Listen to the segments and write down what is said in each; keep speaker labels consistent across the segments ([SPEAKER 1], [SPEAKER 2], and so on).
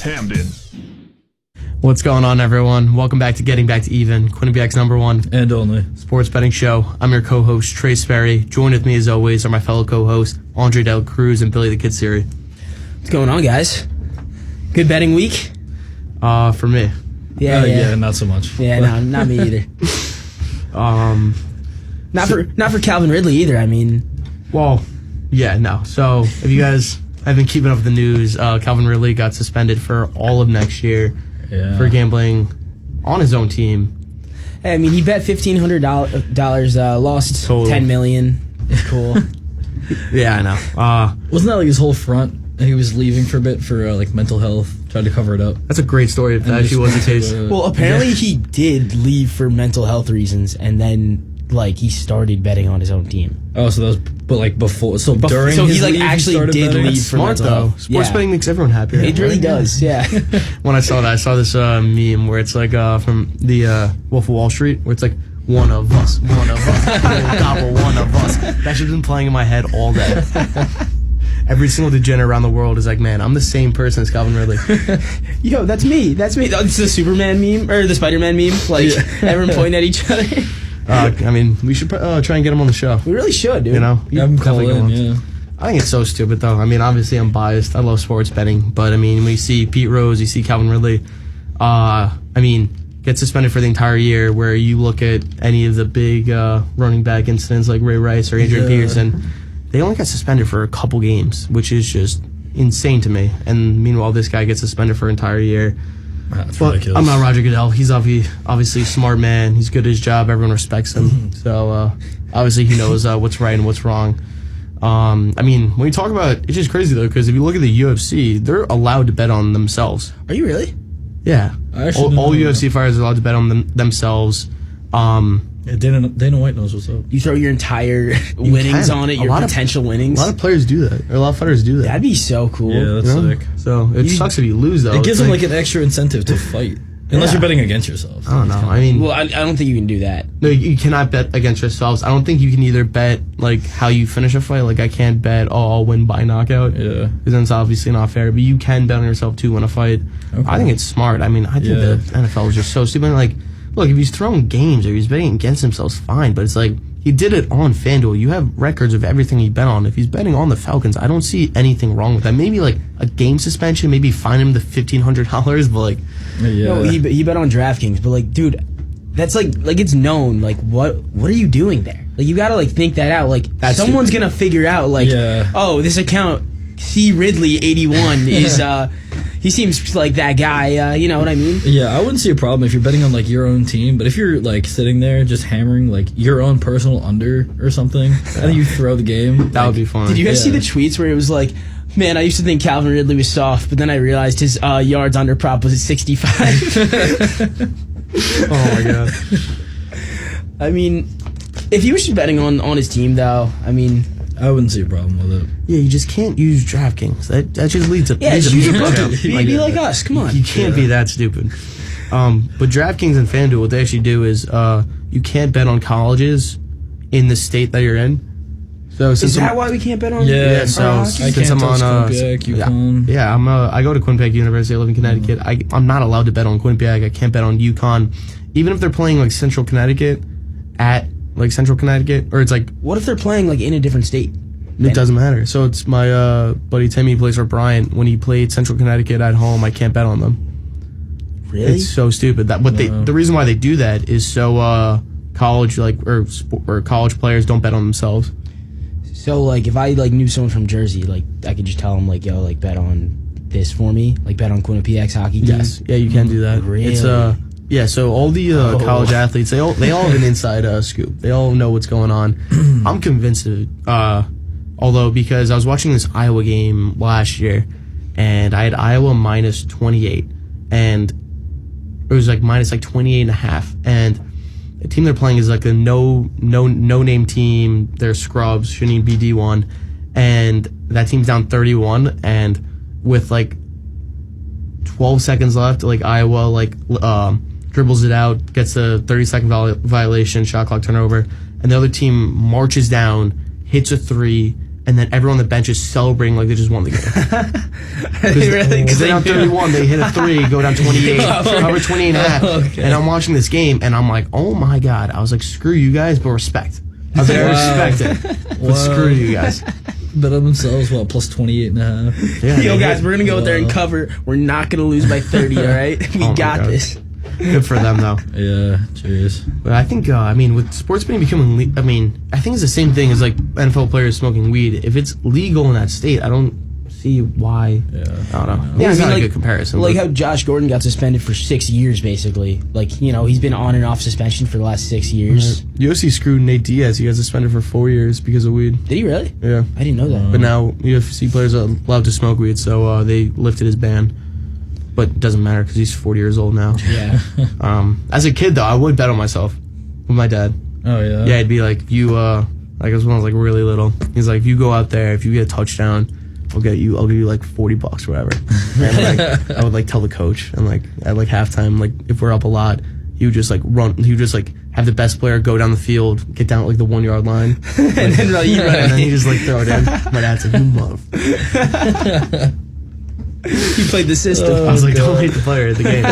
[SPEAKER 1] Hamden.
[SPEAKER 2] What's going on, everyone? Welcome back to Getting Back to Even, Quinnipiac's #1
[SPEAKER 3] and only
[SPEAKER 2] sports betting show. I'm your co-host, Trey Sperry. Joined with me, as always, are my fellow co-hosts, Andre Del Cruz and Billy the Kid Siri.
[SPEAKER 4] What's going on, guys? Good betting week?
[SPEAKER 2] For me.
[SPEAKER 3] Yeah, not so much.
[SPEAKER 4] Yeah, no, not me either. Not for Calvin Ridley either. I mean,
[SPEAKER 2] well, yeah, no. So if you guys have been keeping up with the news, Calvin Ridley got suspended for all of next year for gambling on his own team.
[SPEAKER 4] I mean, he bet $1,500, lost
[SPEAKER 2] Total.
[SPEAKER 4] $10 million. Cool.
[SPEAKER 2] Yeah, I know.
[SPEAKER 3] Wasn't that like his whole front? He was leaving for a bit for like mental health, tried to cover it up.
[SPEAKER 2] That's a great story if that actually was the case.
[SPEAKER 4] Well, apparently he did leave for mental health reasons, and then like he started betting on his own team.
[SPEAKER 3] Oh, so that was, but like before, so during
[SPEAKER 4] so
[SPEAKER 3] his
[SPEAKER 4] he like
[SPEAKER 3] leave,
[SPEAKER 4] actually
[SPEAKER 3] started
[SPEAKER 4] did
[SPEAKER 3] betting?
[SPEAKER 4] leave
[SPEAKER 2] That's
[SPEAKER 4] for
[SPEAKER 2] smart,
[SPEAKER 4] mental
[SPEAKER 2] though.
[SPEAKER 4] health.
[SPEAKER 2] Sports betting makes everyone happier.
[SPEAKER 4] It really does, yeah.
[SPEAKER 2] When I saw that, I saw this meme where it's like from the Wolf of Wall Street, where it's like, one of us, gobble, one of us. That shit's been playing in my head all day. Every single degenerate around the world is like, man, I'm the same person as Calvin Ridley.
[SPEAKER 4] Yo, that's me. That's me. It's the Superman meme, or the Spider-Man meme. Like, everyone pointing at each other.
[SPEAKER 2] I mean, we should try and get him on the show.
[SPEAKER 4] We really should, dude.
[SPEAKER 2] You know?
[SPEAKER 3] Have him call in, yeah.
[SPEAKER 2] I think it's so stupid, though. I mean, obviously, I'm biased. I love sports betting. But, I mean, when you see Pete Rose, you see Calvin Ridley, I mean, get suspended for the entire year, where you look at any of the big running back incidents like Ray Rice or Adrian Peterson, they only got suspended for a couple games, which is just insane to me. And meanwhile, this guy gets suspended for an entire year.
[SPEAKER 3] That's
[SPEAKER 2] But
[SPEAKER 3] ridiculous.
[SPEAKER 2] I'm not Roger Goodell. He's obviously a smart man. He's good at his job. Everyone respects him. So obviously he knows what's right and what's wrong. I mean, when you talk about it's just crazy, though, because if you look at the UFC, they're allowed to bet on themselves.
[SPEAKER 4] Are you really?
[SPEAKER 2] Yeah. All UFC fighters are allowed to bet on themselves.
[SPEAKER 3] Yeah, Dana White knows what's up.
[SPEAKER 4] You throw your entire winnings on it, your potential winnings.
[SPEAKER 2] A lot of players do that. Or a lot of fighters do that.
[SPEAKER 4] That'd be so cool.
[SPEAKER 3] Yeah, that's
[SPEAKER 2] You know?
[SPEAKER 3] sick.
[SPEAKER 2] So it sucks if you lose, though.
[SPEAKER 3] It gives
[SPEAKER 2] It's
[SPEAKER 3] them like an extra incentive to fight, unless you're betting against yourself.
[SPEAKER 2] I don't know. I mean,
[SPEAKER 4] Well, I don't think you can do that.
[SPEAKER 2] no, you cannot bet against yourselves. I don't think you can either bet like how you finish a fight. Like I can't bet, I'll win by knockout.
[SPEAKER 3] Yeah.
[SPEAKER 2] Because then it's obviously not fair. But you can bet on yourself to win a fight.
[SPEAKER 3] Okay.
[SPEAKER 2] I think it's smart. I mean, I think the NFL is just so stupid. Like, look, if he's throwing games or he's betting against himself, fine. But it's like he did it on FanDuel. You have records of everything he bet on. If he's betting on the Falcons, I don't see anything wrong with that. Maybe like a game suspension. Maybe fine him the $1,500. But like,
[SPEAKER 3] Yeah.
[SPEAKER 4] No, he bet on DraftKings, but like, dude, that's like it's known. Like, what are you doing there? Like, you gotta like think that out. Like, someone's gonna figure out. Like, oh, this account C Ridley 81 is he seems like that guy. You know what I mean?
[SPEAKER 3] Yeah, I wouldn't see a problem if you're betting on like your own team, but if you're like sitting there just hammering like your own personal under or something, and then you throw the game,
[SPEAKER 2] that would be fun.
[SPEAKER 4] Did you guys see the tweets where it was like, man, I used to think Calvin Ridley was soft, but then I realized his yards under prop was at 65.
[SPEAKER 2] Oh my god.
[SPEAKER 4] I mean, if he was just betting on his team, though, I mean,
[SPEAKER 3] I wouldn't see a problem with it.
[SPEAKER 2] Yeah, you just can't use DraftKings. That just leads to
[SPEAKER 4] just use your
[SPEAKER 2] champ.
[SPEAKER 4] bookie. Be like us. Come on.
[SPEAKER 2] You can't be that stupid. But DraftKings and FanDuel, what they actually do is you can't bet on colleges in the state that you're in. So
[SPEAKER 4] is that why we can't bet on?
[SPEAKER 3] Yeah,
[SPEAKER 2] so since I'm on
[SPEAKER 3] Quinnipiac, UConn.
[SPEAKER 2] I'm a Quinnipiac University. I live in Connecticut. I'm not allowed to bet on Quinnipiac. I can't bet on UConn, even if they're playing like Central Connecticut at like Central Connecticut, or it's like,
[SPEAKER 4] what if they're playing like in a different state?
[SPEAKER 2] It doesn't matter. So it's my buddy Timmy plays for Bryant. When he played Central Connecticut at home, I can't bet on them.
[SPEAKER 4] Really?
[SPEAKER 2] It's so stupid. The reason why they do that is so college or college players don't bet on themselves.
[SPEAKER 4] So like if I like knew someone from Jersey, like I could just tell them like, yo, like bet on this for me, like bet on Quinnipiac's hockey team.
[SPEAKER 2] Yes, yeah, you can do that.
[SPEAKER 4] Really?
[SPEAKER 2] It's yeah. So all the college athletes, they all have an inside scoop. They all know what's going on. I'm convinced of it. Although, because I was watching this Iowa game last year, and I had Iowa minus 28, and it was like minus like 28 and a half, and the team they're playing is like a no name team. They're scrubs, shouldn't even be D1, and that team's down 31, and with like 12 seconds left, like Iowa like dribbles it out, gets a 30-second violation, shot clock turnover, and the other team marches down, hits a three, and and then everyone on the bench is celebrating like they just won the game.
[SPEAKER 4] Really?
[SPEAKER 2] Because they're down 31, they hit a 3, go down 28, cover 28 and a half.
[SPEAKER 3] Okay.
[SPEAKER 2] And I'm watching this game, and I'm like, oh my God. I was like, screw you guys, but respect. I was like, respect it. But screw you guys.
[SPEAKER 3] Bet on themselves, what, plus 28.5?
[SPEAKER 2] Yeah,
[SPEAKER 4] Yo,
[SPEAKER 2] they
[SPEAKER 4] guys,
[SPEAKER 2] hit-
[SPEAKER 4] we're gonna go out there and cover. We're not gonna lose by 30. All right, we
[SPEAKER 2] Oh my
[SPEAKER 4] got
[SPEAKER 2] God.
[SPEAKER 4] this.
[SPEAKER 2] Good for them, though.
[SPEAKER 3] Yeah, cheers.
[SPEAKER 2] But I think, I mean, with sports betting becoming, I think it's the same thing as like NFL players smoking weed. If it's legal in that state, I don't see why.
[SPEAKER 3] Yeah.
[SPEAKER 2] I don't know.
[SPEAKER 4] Yeah,
[SPEAKER 2] Yeah, it's
[SPEAKER 4] I mean,
[SPEAKER 2] not
[SPEAKER 4] like-
[SPEAKER 2] a good comparison.
[SPEAKER 4] Like
[SPEAKER 2] but-
[SPEAKER 4] how Josh Gordon got suspended for 6 years, basically. Like, you know, he's been on and off suspension for the last 6 years.
[SPEAKER 2] UFC screwed Nate Diaz. He got suspended for 4 years because of weed.
[SPEAKER 4] Did he really?
[SPEAKER 2] Yeah.
[SPEAKER 4] I didn't know that.
[SPEAKER 2] But now UFC players are allowed to smoke weed, so they lifted his ban. But it doesn't matter because he's 40 years old now.
[SPEAKER 4] Yeah.
[SPEAKER 2] As a kid, though, I would bet on myself with my dad.
[SPEAKER 3] Oh, yeah?
[SPEAKER 2] Yeah, it'd be like, if you, like, it was when I was like really little. He's like, if you go out there, if you get a touchdown, I'll give you like $40 or whatever. And like, I would like tell the coach, and like at like halftime, like if we're up a lot, he would just like run. He would just like have the best player go down the field, get down at like the 1 yard line,
[SPEAKER 4] And then you run
[SPEAKER 2] and then
[SPEAKER 4] it.
[SPEAKER 2] he just like throw it in. My dad's like, you mother.
[SPEAKER 4] He played the system.
[SPEAKER 2] I was like, don't hate the player at the game.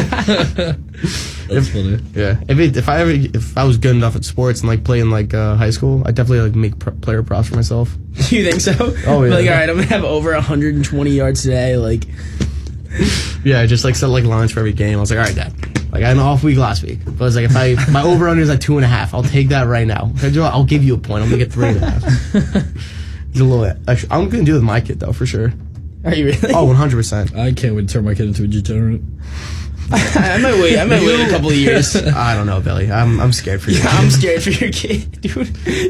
[SPEAKER 3] That's funny.
[SPEAKER 2] Yeah, if I was good enough at sports and like playing like high school, I'd definitely like make player props for myself.
[SPEAKER 4] Do you think so?
[SPEAKER 2] Oh, yeah.
[SPEAKER 4] Like, all right, I'm gonna have over 120 yards today. Like,
[SPEAKER 2] Yeah, I just like set like lines for every game. I was like, all right, Dad. Like I had an off week last week, but I was like, if my over under is at 2.5, I'll take that right now. I'll give you a point. I'll make it 3.5. It's a little. Actually, I'm gonna do it with my kid though for sure.
[SPEAKER 4] are you really?
[SPEAKER 2] Oh, 100%.
[SPEAKER 3] I can't wait to turn my kid into a degenerate.
[SPEAKER 4] I might wait. I might wait a couple of years.
[SPEAKER 2] I don't know, Billy. I'm scared for you.
[SPEAKER 4] Yeah, I'm scared for your kid, dude.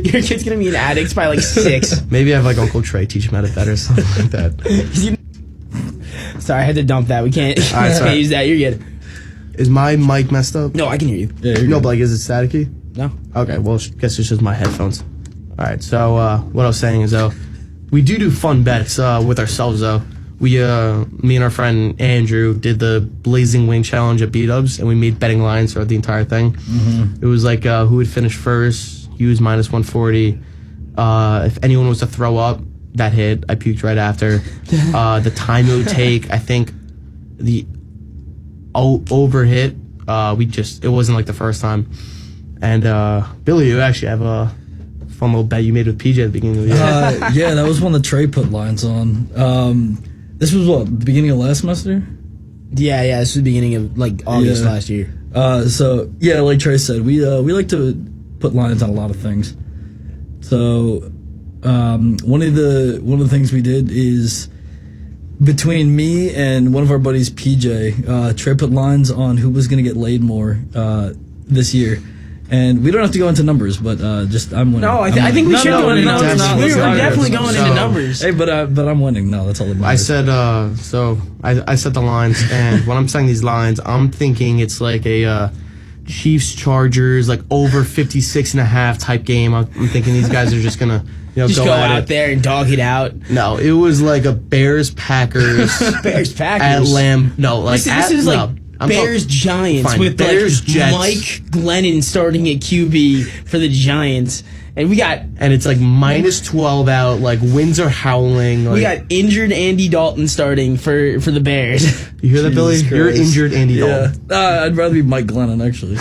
[SPEAKER 4] Your kid's gonna be an addict by like 6.
[SPEAKER 2] Maybe have like Uncle Trey teach him how to bet or something like that.
[SPEAKER 4] Sorry, I had to dump that. We can't,
[SPEAKER 2] All right, sorry.
[SPEAKER 4] can't use that. You're good.
[SPEAKER 2] Is my mic messed up?
[SPEAKER 4] No, I can hear you.
[SPEAKER 3] Yeah, you're
[SPEAKER 2] No,
[SPEAKER 3] good.
[SPEAKER 2] but like, is it staticky?
[SPEAKER 4] No.
[SPEAKER 2] Okay, well, guess it's just my headphones. All right, so what I was saying is, though, we do fun bets with ourselves, though. We, me and our friend Andrew did the Blazing Wing Challenge at B-Dubs, and we made betting lines throughout the entire thing. It was like who would finish first. He was minus 140. If anyone was to throw up, that hit. I puked right after. The time it would take, I think, the over hit. It wasn't like the first time. And Billy, you actually have a fun little bet you made with PJ at the beginning of the year.
[SPEAKER 3] Yeah, that was one that Trey put lines on. This was what, the beginning of last semester?
[SPEAKER 4] Yeah, this was the beginning of like August
[SPEAKER 3] Yeah.
[SPEAKER 4] last year.
[SPEAKER 3] So yeah, like Trey said, we like to put lines on a lot of things. So one of the things we did is between me and one of our buddies, PJ, Trey put lines on who was going to get laid more this year. And we don't have to go into numbers, but just I'm winning.
[SPEAKER 4] No, I think we should go into numbers. We're definitely going into
[SPEAKER 2] So-
[SPEAKER 4] numbers.
[SPEAKER 3] Hey, but I'm winning. No, that's all that
[SPEAKER 2] I
[SPEAKER 3] matters.
[SPEAKER 2] said, I set the lines, and when I'm saying these lines, I'm thinking it's like a Chiefs Chargers, like over 56.5 type game. I'm thinking these guys are just gonna,
[SPEAKER 4] Just
[SPEAKER 2] go
[SPEAKER 4] go
[SPEAKER 2] at
[SPEAKER 4] out
[SPEAKER 2] it.
[SPEAKER 4] there and dog it out.
[SPEAKER 2] No, it was like a Bears Packers
[SPEAKER 4] Bears Packers.
[SPEAKER 2] at Lamb. No, like
[SPEAKER 4] This is like
[SPEAKER 2] I'm
[SPEAKER 4] Bears
[SPEAKER 2] talking-
[SPEAKER 4] Giants
[SPEAKER 2] Fine,
[SPEAKER 4] with
[SPEAKER 2] Bears,
[SPEAKER 4] like
[SPEAKER 2] Jets.
[SPEAKER 4] Mike Glennon starting at QB for the Giants, and we got
[SPEAKER 2] and it's like minus 12 out. Like winds are howling. Like,
[SPEAKER 4] we got injured Andy Dalton starting for the Bears.
[SPEAKER 2] you hear that, Billy?
[SPEAKER 3] Jesus
[SPEAKER 2] You're
[SPEAKER 3] Christ.
[SPEAKER 2] injured, Andy
[SPEAKER 3] Yeah,
[SPEAKER 2] Dalton.
[SPEAKER 3] I'd rather be Mike Glennon actually.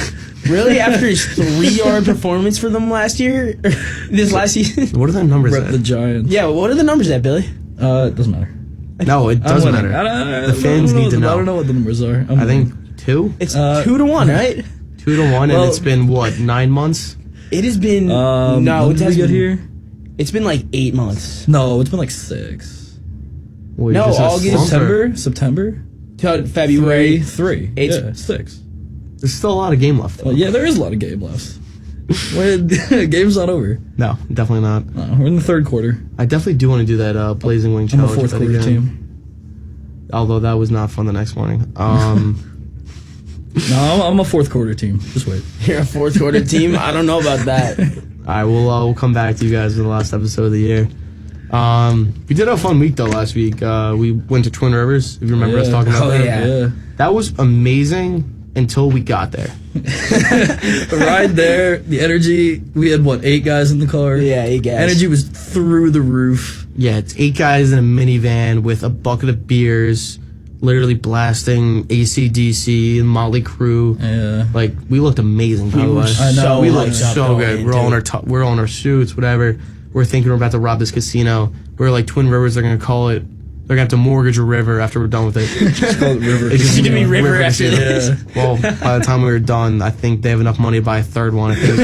[SPEAKER 4] Really, after his 3-yard performance for them last year, this last season.
[SPEAKER 2] What are the numbers?
[SPEAKER 3] Rep the
[SPEAKER 2] At?
[SPEAKER 3] Giants.
[SPEAKER 4] Yeah, what are the numbers at, Billy?
[SPEAKER 3] It doesn't matter.
[SPEAKER 2] No, it doesn't
[SPEAKER 3] I'm winning.
[SPEAKER 2] matter. The fans need to know.
[SPEAKER 3] I don't know what the numbers are.
[SPEAKER 2] I think 2,
[SPEAKER 4] It's 2-1, right?
[SPEAKER 2] 2-1, and
[SPEAKER 3] Well-
[SPEAKER 2] it's been what 9 months.
[SPEAKER 4] It has been
[SPEAKER 3] when
[SPEAKER 4] no, it
[SPEAKER 3] did we
[SPEAKER 4] has
[SPEAKER 3] get
[SPEAKER 4] been,
[SPEAKER 3] here?
[SPEAKER 4] It's been like 8 months.
[SPEAKER 3] No, it's been like 6.
[SPEAKER 2] Wait,
[SPEAKER 4] No,
[SPEAKER 2] just a
[SPEAKER 4] August,
[SPEAKER 2] slump, or-
[SPEAKER 3] September.
[SPEAKER 4] Till February.
[SPEAKER 3] 3.
[SPEAKER 4] It's-
[SPEAKER 3] Yeah, 6.
[SPEAKER 2] There's still a lot of game left. Though.
[SPEAKER 3] Well, yeah, there is a lot of game left. Game's not over.
[SPEAKER 2] No, definitely not.
[SPEAKER 3] No, we're in the third quarter.
[SPEAKER 2] I definitely do want to do that Blazing Wing
[SPEAKER 3] I'm a
[SPEAKER 2] challenge.
[SPEAKER 3] fourth
[SPEAKER 2] with that
[SPEAKER 3] quarter
[SPEAKER 2] again.
[SPEAKER 3] team.
[SPEAKER 2] Although that was not fun the next morning.
[SPEAKER 3] No, I'm a fourth quarter team. Just wait.
[SPEAKER 4] You're a fourth quarter team. I don't know about that.
[SPEAKER 2] I will. We'll come back to you guys in the last episode of the year. We did have a fun week though last week. We went to Twin Rivers. If you remember us talking about
[SPEAKER 4] Oh,
[SPEAKER 2] that.
[SPEAKER 4] yeah.
[SPEAKER 2] That was amazing until we got there.
[SPEAKER 3] The ride there, the energy. We had 8 guys in the car.
[SPEAKER 4] Yeah, 8 guys.
[SPEAKER 3] Energy was through the roof.
[SPEAKER 2] Yeah, it's 8 guys in a minivan with a bucket of beers, literally blasting AC/DC and Motley Crue.
[SPEAKER 3] Yeah.
[SPEAKER 2] Like, we looked amazing, by the way.
[SPEAKER 3] I know.
[SPEAKER 2] We
[SPEAKER 3] hyped
[SPEAKER 2] looked
[SPEAKER 3] up
[SPEAKER 2] so good. We're all in our suits, whatever. We're thinking we're about to rob this casino. We're like, Twin Rivers, they're going to call it. They're going to have to mortgage a river after we're done with it.
[SPEAKER 3] Just call it River.
[SPEAKER 2] It's
[SPEAKER 4] gonna be River after
[SPEAKER 2] Casino.
[SPEAKER 4] this.
[SPEAKER 2] Well, by the time we were done, I think they have enough money to buy a third one. I think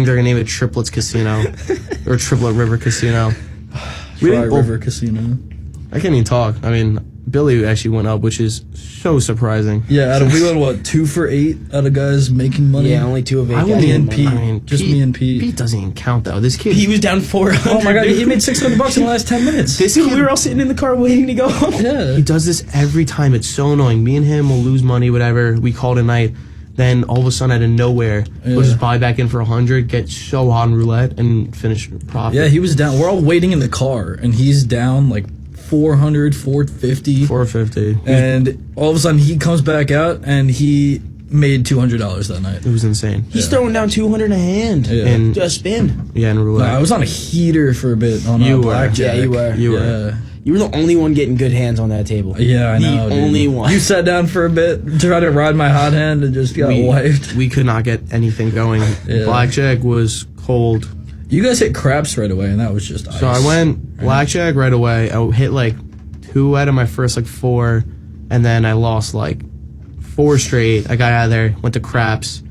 [SPEAKER 2] they're going to name it Triplets Casino. Or Triplet River Casino.
[SPEAKER 3] River Casino.
[SPEAKER 2] I can't even talk. I mean, Billy actually went up, which is so surprising.
[SPEAKER 3] Yeah, we went, what, 2 for 8 out of guys making money?
[SPEAKER 4] Yeah, only 2 of 8
[SPEAKER 2] I
[SPEAKER 4] guys.
[SPEAKER 2] wouldn't
[SPEAKER 3] Me and
[SPEAKER 2] even-
[SPEAKER 3] Pete.
[SPEAKER 2] I mean,
[SPEAKER 3] Just me and Pete.
[SPEAKER 2] Pete doesn't even count, though. This kid...
[SPEAKER 4] He was down 400.
[SPEAKER 3] Oh my god,
[SPEAKER 4] dude.
[SPEAKER 3] he made $600 in the last 10 minutes.
[SPEAKER 2] This
[SPEAKER 4] Dude,
[SPEAKER 2] kid,
[SPEAKER 4] we were all sitting in the car waiting to go home.
[SPEAKER 3] Yeah.
[SPEAKER 2] he does this every time. It's so annoying. Me and him will lose money, whatever. We call it a night. Then all of a sudden, out of nowhere, we'll just buy back in for 100, get so hot in roulette, and finish profit.
[SPEAKER 3] Yeah, he was down. We're all waiting in the car, and he's down like 400, 450.
[SPEAKER 2] 450.
[SPEAKER 3] And all of a sudden, he comes back out, and he made $200 that night.
[SPEAKER 2] It was insane.
[SPEAKER 4] He's throwing down 200 a hand.
[SPEAKER 3] Yeah.
[SPEAKER 2] And
[SPEAKER 4] Just spin.
[SPEAKER 2] yeah, in
[SPEAKER 3] No,
[SPEAKER 2] roulette.
[SPEAKER 3] I was on a heater for a bit on
[SPEAKER 2] You were.
[SPEAKER 3] blackjack.
[SPEAKER 4] Yeah, you were.
[SPEAKER 2] You were.
[SPEAKER 3] Yeah.
[SPEAKER 4] You were the only one getting good hands on that table.
[SPEAKER 3] Yeah, I know.
[SPEAKER 4] The
[SPEAKER 3] dude.
[SPEAKER 4] only one.
[SPEAKER 3] You sat down for a bit, tried to ride my hot hand, and just got wiped.
[SPEAKER 2] we could not get anything going.
[SPEAKER 3] Yeah.
[SPEAKER 2] Blackjack was cold.
[SPEAKER 3] You guys hit craps right away, and that was just ice.
[SPEAKER 2] So I went blackjack right away. I hit like 2 out of my first like 4, and then I lost like 4 straight. I got out of there, went to craps.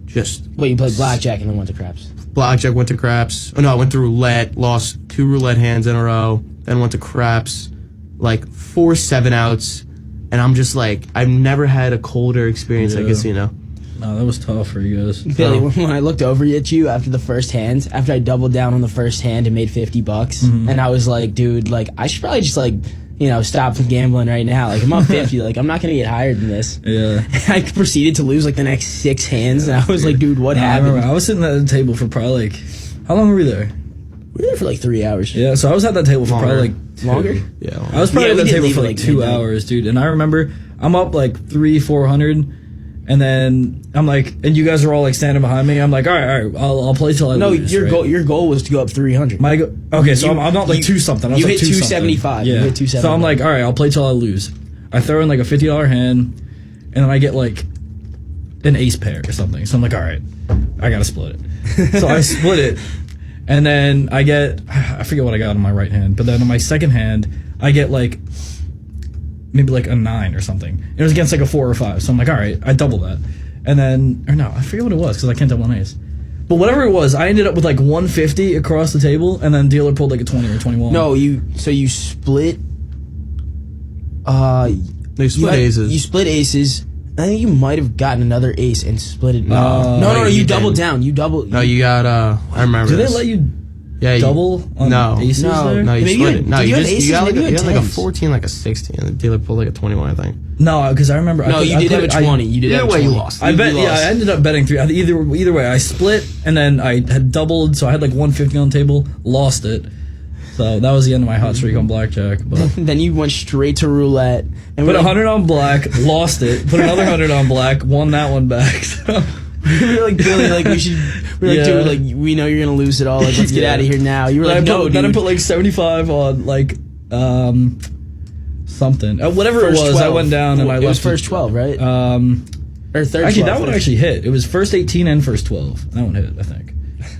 [SPEAKER 2] Just
[SPEAKER 4] Wait, you played blackjack and then went to craps.
[SPEAKER 2] blackjack, went to craps. Oh no, I went to roulette, lost 2 roulette hands in a row, then went to craps, like 4 7-outs, and I'm just like, I've never had a colder experience at a
[SPEAKER 3] Yeah.
[SPEAKER 2] casino.
[SPEAKER 3] No, that was tough for you guys.
[SPEAKER 4] Billy,
[SPEAKER 2] Oh.
[SPEAKER 4] when I looked over at you after the first hand, after I doubled down on the first hand and made $50,
[SPEAKER 3] Mm-hmm.
[SPEAKER 4] and I was like, dude, like, I should probably just, like, stop from gambling right now. Like, I'm up 50. Like, I'm not going to get higher than this.
[SPEAKER 3] Yeah.
[SPEAKER 4] I proceeded to lose, like, the next 6 hands, and I was like, dude, what
[SPEAKER 3] I
[SPEAKER 4] happened?
[SPEAKER 3] remember I was sitting at the table for probably like, how long were we there?
[SPEAKER 4] We were there for, like, 3 hours.
[SPEAKER 3] Yeah, so I was at that table for
[SPEAKER 2] Longer.
[SPEAKER 3] probably like 2.
[SPEAKER 4] Longer?
[SPEAKER 2] Yeah.
[SPEAKER 3] I was probably
[SPEAKER 4] Yeah,
[SPEAKER 3] at
[SPEAKER 4] we
[SPEAKER 3] that
[SPEAKER 4] did
[SPEAKER 3] table
[SPEAKER 4] leave
[SPEAKER 3] for
[SPEAKER 4] at,
[SPEAKER 3] like
[SPEAKER 4] like,
[SPEAKER 3] 2
[SPEAKER 4] midnight.
[SPEAKER 3] hours, dude. And I remember I'm up like 300-400, and then I'm like, and you guys are all like standing behind me. I'm like, all right, I'll play till I
[SPEAKER 4] No,
[SPEAKER 3] lose.
[SPEAKER 4] your
[SPEAKER 3] right?
[SPEAKER 4] goal was to go up 300.
[SPEAKER 3] Okay, so
[SPEAKER 4] You-
[SPEAKER 3] I'm not like
[SPEAKER 4] you-
[SPEAKER 3] 2 something. I was
[SPEAKER 4] you
[SPEAKER 3] like
[SPEAKER 4] hit
[SPEAKER 3] 2-something.
[SPEAKER 4] 275.
[SPEAKER 3] Yeah.
[SPEAKER 4] You hit 275.
[SPEAKER 3] So I'm like, all right, I'll play till I lose. I throw in like a $50 hand, and then I get like an ace pair or something. So I'm like, all right, I gotta split it. So I split it, and then I get, I forget what I got on my right hand, but then on my second hand, I get like maybe like a 9 or something. It was against like a 4 or 5. So I'm like, all right, I double that. And then, or no, I forget what it was because I can't double an ace. But whatever it was, I ended up with like 150 across the table, and then dealer pulled like a 20 or 21.
[SPEAKER 4] No, you split.
[SPEAKER 2] They split aces.
[SPEAKER 4] You split aces. I think you might have gotten another ace and split it.
[SPEAKER 3] No.
[SPEAKER 4] No,
[SPEAKER 2] you
[SPEAKER 4] you doubled
[SPEAKER 2] didn't.
[SPEAKER 4] down. You doubled.
[SPEAKER 2] No, you got, I remember
[SPEAKER 3] Did they
[SPEAKER 2] this.
[SPEAKER 3] let you
[SPEAKER 2] Yeah,
[SPEAKER 3] double on
[SPEAKER 2] no.
[SPEAKER 3] aces
[SPEAKER 4] No.
[SPEAKER 3] there?
[SPEAKER 2] No, you
[SPEAKER 4] Maybe
[SPEAKER 2] split
[SPEAKER 4] you
[SPEAKER 2] it. No,
[SPEAKER 4] had- did
[SPEAKER 2] you
[SPEAKER 4] you have
[SPEAKER 2] just
[SPEAKER 4] aces?
[SPEAKER 2] you got like,
[SPEAKER 4] Maybe you
[SPEAKER 2] you
[SPEAKER 4] had
[SPEAKER 2] had like a
[SPEAKER 4] tens.
[SPEAKER 2] 14, like a 16, and the dealer pulled like a 21, I think.
[SPEAKER 3] No, because I remember.
[SPEAKER 4] No, you did have a 20. You did
[SPEAKER 2] Either
[SPEAKER 4] have a
[SPEAKER 2] way,
[SPEAKER 4] 20.
[SPEAKER 2] you lost.
[SPEAKER 3] I bet.
[SPEAKER 4] You
[SPEAKER 3] Yeah,
[SPEAKER 4] lost.
[SPEAKER 3] I ended up betting 3. Either way, I split, and then I had doubled, so I had like 150 on the table. Lost it. So that was the end of my hot streak on blackjack. But
[SPEAKER 4] Then you went straight to roulette and
[SPEAKER 3] put
[SPEAKER 4] we're
[SPEAKER 3] 100 on black, lost it. Put another 100 on black, won that one back. So.
[SPEAKER 4] we were like, Billy, like we should. We're like,
[SPEAKER 3] Yeah.
[SPEAKER 4] dude, like we know you're gonna lose it all. Like let's get
[SPEAKER 3] Yeah.
[SPEAKER 4] out of here now. You were
[SPEAKER 3] Then
[SPEAKER 4] like,
[SPEAKER 3] I put,
[SPEAKER 4] no,
[SPEAKER 3] then I
[SPEAKER 4] dude.
[SPEAKER 3] put like 75 on like something, whatever
[SPEAKER 4] First
[SPEAKER 3] it was.
[SPEAKER 4] 12.
[SPEAKER 3] I went down and I
[SPEAKER 4] It
[SPEAKER 3] left
[SPEAKER 4] was first 12, right? Or third.
[SPEAKER 3] Actually,
[SPEAKER 4] 12
[SPEAKER 3] that one
[SPEAKER 4] first.
[SPEAKER 3] actually hit. It was first 18 and first 12. That one hit, I think.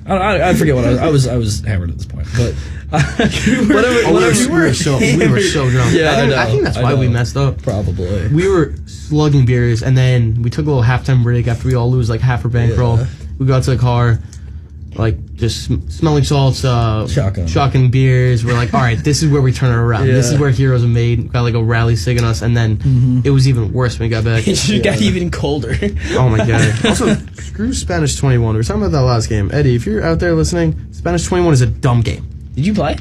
[SPEAKER 3] I forget what I was hammered at this point, but whatever.
[SPEAKER 2] We were so drunk.
[SPEAKER 3] Yeah, I know,
[SPEAKER 2] I think that's
[SPEAKER 3] I
[SPEAKER 2] why we
[SPEAKER 3] know.
[SPEAKER 2] messed up.
[SPEAKER 3] Probably.
[SPEAKER 2] We were slugging beers, and then we took a little halftime break after we all lose like half our bankroll.
[SPEAKER 3] Yeah.
[SPEAKER 2] We got to the car, like just smelling salts, shotgun beers. We're like, all right, this is where we turn it around. This
[SPEAKER 3] Yeah.
[SPEAKER 2] is where heroes are made. We got like a rally singing us, and then it was even worse when we got back.
[SPEAKER 4] It just got even colder.
[SPEAKER 2] Oh my god. Also, screw Spanish 21. We were talking about that last game. Eddie, if you're out there listening, Spanish 21 is a dumb game.
[SPEAKER 4] Did you play?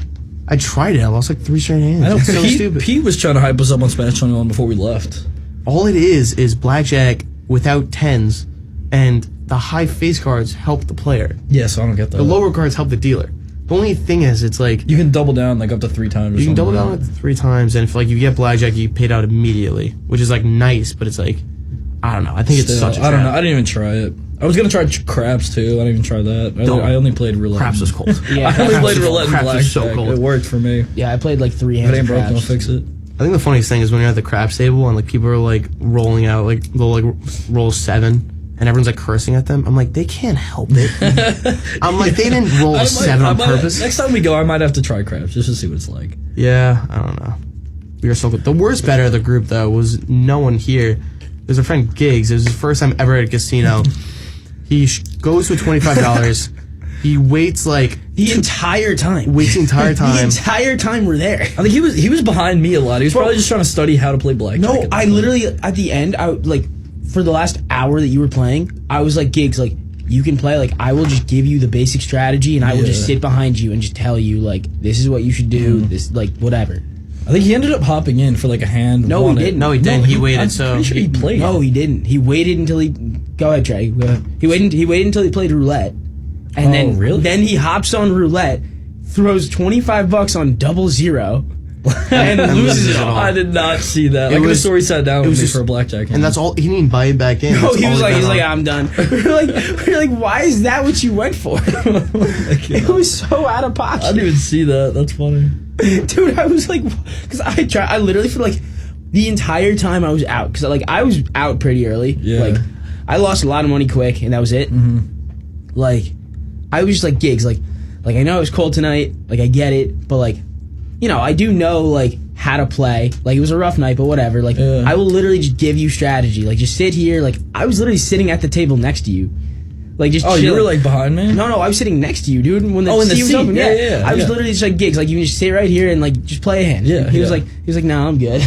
[SPEAKER 2] I tried it. I lost like 3 straight hands.
[SPEAKER 3] I know.
[SPEAKER 2] It's so
[SPEAKER 3] Pete,
[SPEAKER 2] stupid.
[SPEAKER 3] Pete was trying to hype us up on Spanish 21 before we left.
[SPEAKER 2] All it is blackjack without tens, and the high face cards help the player.
[SPEAKER 3] Yeah, so I don't get that.
[SPEAKER 2] The lower cards help the dealer. The only thing is, it's like
[SPEAKER 3] You can double down like up to 3 times. Or
[SPEAKER 2] you can double
[SPEAKER 3] something
[SPEAKER 2] down
[SPEAKER 3] like
[SPEAKER 2] it 3 times, and if like you get blackjack, you get paid out immediately, which is like nice, but it's like I don't know. I think it's such a trap.
[SPEAKER 3] I don't know. I didn't even try it. I was gonna try craps too. I didn't even try that. I only played roulette.
[SPEAKER 2] Craps was cold.
[SPEAKER 4] Yeah,
[SPEAKER 3] I only played roulette and
[SPEAKER 2] Craps was
[SPEAKER 3] blackjack.
[SPEAKER 2] so cold.
[SPEAKER 3] It worked for me.
[SPEAKER 4] Yeah, I played like 3
[SPEAKER 3] If
[SPEAKER 4] hands.
[SPEAKER 3] it ain't
[SPEAKER 4] of
[SPEAKER 3] broke, don't
[SPEAKER 4] craps.
[SPEAKER 3] fix it.
[SPEAKER 2] I think the funniest thing is when you're at the craps table and like people are like rolling out, like they'll like roll 7 and everyone's like cursing at them. I'm like, they can't help it. I'm like, they didn't roll a 7 on purpose.
[SPEAKER 3] Next time we go, I might have to try craps just to see what it's like.
[SPEAKER 2] Yeah, I don't know. We are so good. The worst bet of the group though was no one here. There's our friend Giggs. It was his first time ever at a casino. He goes to $25. He waits like
[SPEAKER 4] The entire time.
[SPEAKER 2] waits the entire
[SPEAKER 4] The
[SPEAKER 2] time.
[SPEAKER 4] entire time we're there.
[SPEAKER 3] I think he was behind me a lot. He was probably just trying to study how to play blackjack.
[SPEAKER 4] No,
[SPEAKER 3] at the
[SPEAKER 4] I
[SPEAKER 3] time.
[SPEAKER 4] literally at the end, I like for the last hour that you were playing, I was like, Gigs, like you can play. Like I will just give you the basic strategy, and I will just sit behind you and just tell you like this is what you should do. This like whatever.
[SPEAKER 3] I think he ended up hopping in for like a hand.
[SPEAKER 4] No, he
[SPEAKER 3] won it.
[SPEAKER 4] didn't.
[SPEAKER 2] No, he didn't. He waited.
[SPEAKER 3] I'm
[SPEAKER 2] So
[SPEAKER 3] pretty sure he played.
[SPEAKER 4] No, he didn't. He waited until he. Go ahead, Trey. Go ahead. He waited until he played roulette, and then
[SPEAKER 3] really?
[SPEAKER 4] then he hops on roulette, throws $25 on 0-0, and loses it all.
[SPEAKER 3] I did not see that. Like the story sat down with me for a blackjack hand.
[SPEAKER 2] and that's all. He didn't invite back in.
[SPEAKER 4] No,
[SPEAKER 2] That's
[SPEAKER 4] he
[SPEAKER 2] all
[SPEAKER 4] was like,
[SPEAKER 2] bet on.
[SPEAKER 4] I'm done. we're like, why is that what you went for? It was so out of
[SPEAKER 3] I
[SPEAKER 4] pocket,
[SPEAKER 3] didn't even see that. That's funny.
[SPEAKER 4] dude. I was like, because I literally for like the entire time I was out, because like I was out pretty early.
[SPEAKER 3] Yeah.
[SPEAKER 4] Like I lost a lot of money quick, and that was it. Like I was just like Gigs, like I know it was cold tonight, like I get it, but like you know I do know like how to play. Like it was a rough night, but whatever. Like I will literally just give you strategy. Like just sit here. Like I was literally sitting at the table next to you, like just.
[SPEAKER 3] Oh,
[SPEAKER 4] chilling.
[SPEAKER 3] you were like behind me?
[SPEAKER 4] No, I was sitting next to you, dude. When the
[SPEAKER 3] Oh, in the
[SPEAKER 4] seat was
[SPEAKER 3] seat.
[SPEAKER 4] open,
[SPEAKER 3] Yeah.
[SPEAKER 4] I was literally just like Gigs, like you can just sit right here and like just play a hand.
[SPEAKER 3] Yeah,
[SPEAKER 4] He was
[SPEAKER 3] yeah.
[SPEAKER 4] like, no, I'm good.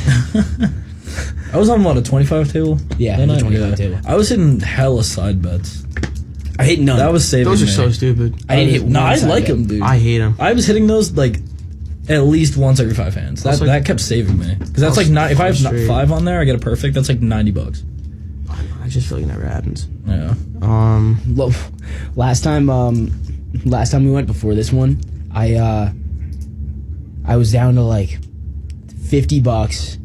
[SPEAKER 3] I was on what, a 25 table?
[SPEAKER 4] Yeah,
[SPEAKER 3] That
[SPEAKER 4] the
[SPEAKER 3] night?
[SPEAKER 4] 25 table.
[SPEAKER 3] I was hitting hella side bets.
[SPEAKER 4] I hit none.
[SPEAKER 3] That was saving
[SPEAKER 2] Those are
[SPEAKER 3] me.
[SPEAKER 2] so stupid.
[SPEAKER 4] I didn't hit
[SPEAKER 3] No,
[SPEAKER 4] one
[SPEAKER 3] I
[SPEAKER 4] side
[SPEAKER 3] like
[SPEAKER 4] bet.
[SPEAKER 3] them, dude.
[SPEAKER 2] I hate them.
[SPEAKER 3] I was hitting those like at least once every 5 hands. That
[SPEAKER 2] That's like-
[SPEAKER 3] that kept saving me because that's like if I have
[SPEAKER 2] straight.
[SPEAKER 3] 5 on there, I get a perfect. That's like $90.
[SPEAKER 2] I just feel like it never happens.
[SPEAKER 3] Yeah.
[SPEAKER 4] Lo- last time we went before this one, I was down to like $50,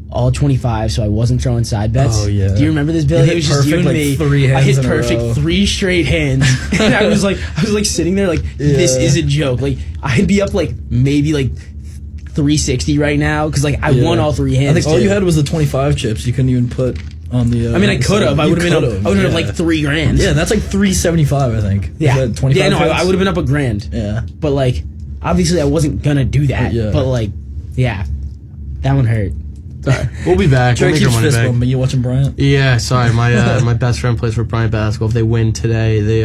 [SPEAKER 4] all 25, so I wasn't throwing side bets.
[SPEAKER 3] Oh, yeah.
[SPEAKER 4] Do you remember this, Billy?
[SPEAKER 3] You hit
[SPEAKER 4] It was just you
[SPEAKER 3] perfect,
[SPEAKER 4] and
[SPEAKER 3] like,
[SPEAKER 4] me.
[SPEAKER 3] 3
[SPEAKER 4] I
[SPEAKER 3] hands
[SPEAKER 4] hit
[SPEAKER 3] in a
[SPEAKER 4] perfect
[SPEAKER 3] row.
[SPEAKER 4] 3 straight hands, and I was like sitting there like this
[SPEAKER 3] Yeah.
[SPEAKER 4] is a joke. Like I'd be up like maybe like 360 right now because like I won all 3 hands.
[SPEAKER 3] I think all
[SPEAKER 4] too.
[SPEAKER 3] you had was the 25 chips. You couldn't even put on the.
[SPEAKER 4] I mean, I could have. I would have been up. I would have like $3,000.
[SPEAKER 3] Yeah, that's like 375. I think.
[SPEAKER 4] Yeah.
[SPEAKER 3] Is that 25
[SPEAKER 4] Yeah. No,
[SPEAKER 3] chips?
[SPEAKER 4] I would have been up $1,000.
[SPEAKER 3] Yeah.
[SPEAKER 4] But like, obviously, I wasn't gonna do that.
[SPEAKER 3] Yeah.
[SPEAKER 4] But like, yeah, that one hurt.
[SPEAKER 2] Sorry. We'll be back.
[SPEAKER 3] Trey
[SPEAKER 2] We'll make our
[SPEAKER 3] keeps
[SPEAKER 2] money
[SPEAKER 3] fist
[SPEAKER 2] back.
[SPEAKER 3] bumping. You watching Bryant?
[SPEAKER 2] Yeah, sorry. My my best friend plays for Bryant basketball. If they win today, they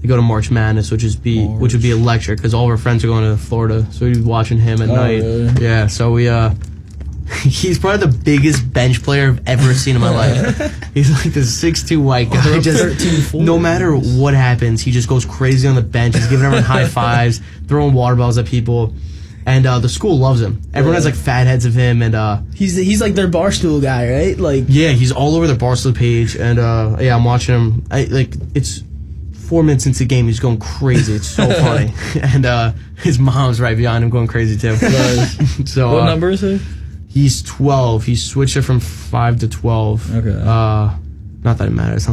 [SPEAKER 2] go to March Madness, which would be electric because all of our friends are going to Florida, so we'd be watching him at night.
[SPEAKER 3] Really?
[SPEAKER 2] Yeah, so we he's probably the biggest bench player I've ever seen in my life. He's like this 6'2" white guy.
[SPEAKER 3] they're up
[SPEAKER 2] Just
[SPEAKER 3] 13-4.
[SPEAKER 2] no matter what happens, he just goes crazy on the bench. He's giving everyone high fives, throwing water bottles at people. And the school loves him. Everyone has like fat heads of him, and
[SPEAKER 4] He's like their barstool guy, right? Like,
[SPEAKER 2] yeah, he's all over the Barstool page. And yeah, I'm watching him. It's 4 minutes into the game, he's going crazy. It's so funny. And his mom's right behind him, going crazy too. So
[SPEAKER 3] What number is he?
[SPEAKER 2] he's 12. He switched it from 5 to 12.
[SPEAKER 3] Okay.
[SPEAKER 2] Not that it matters.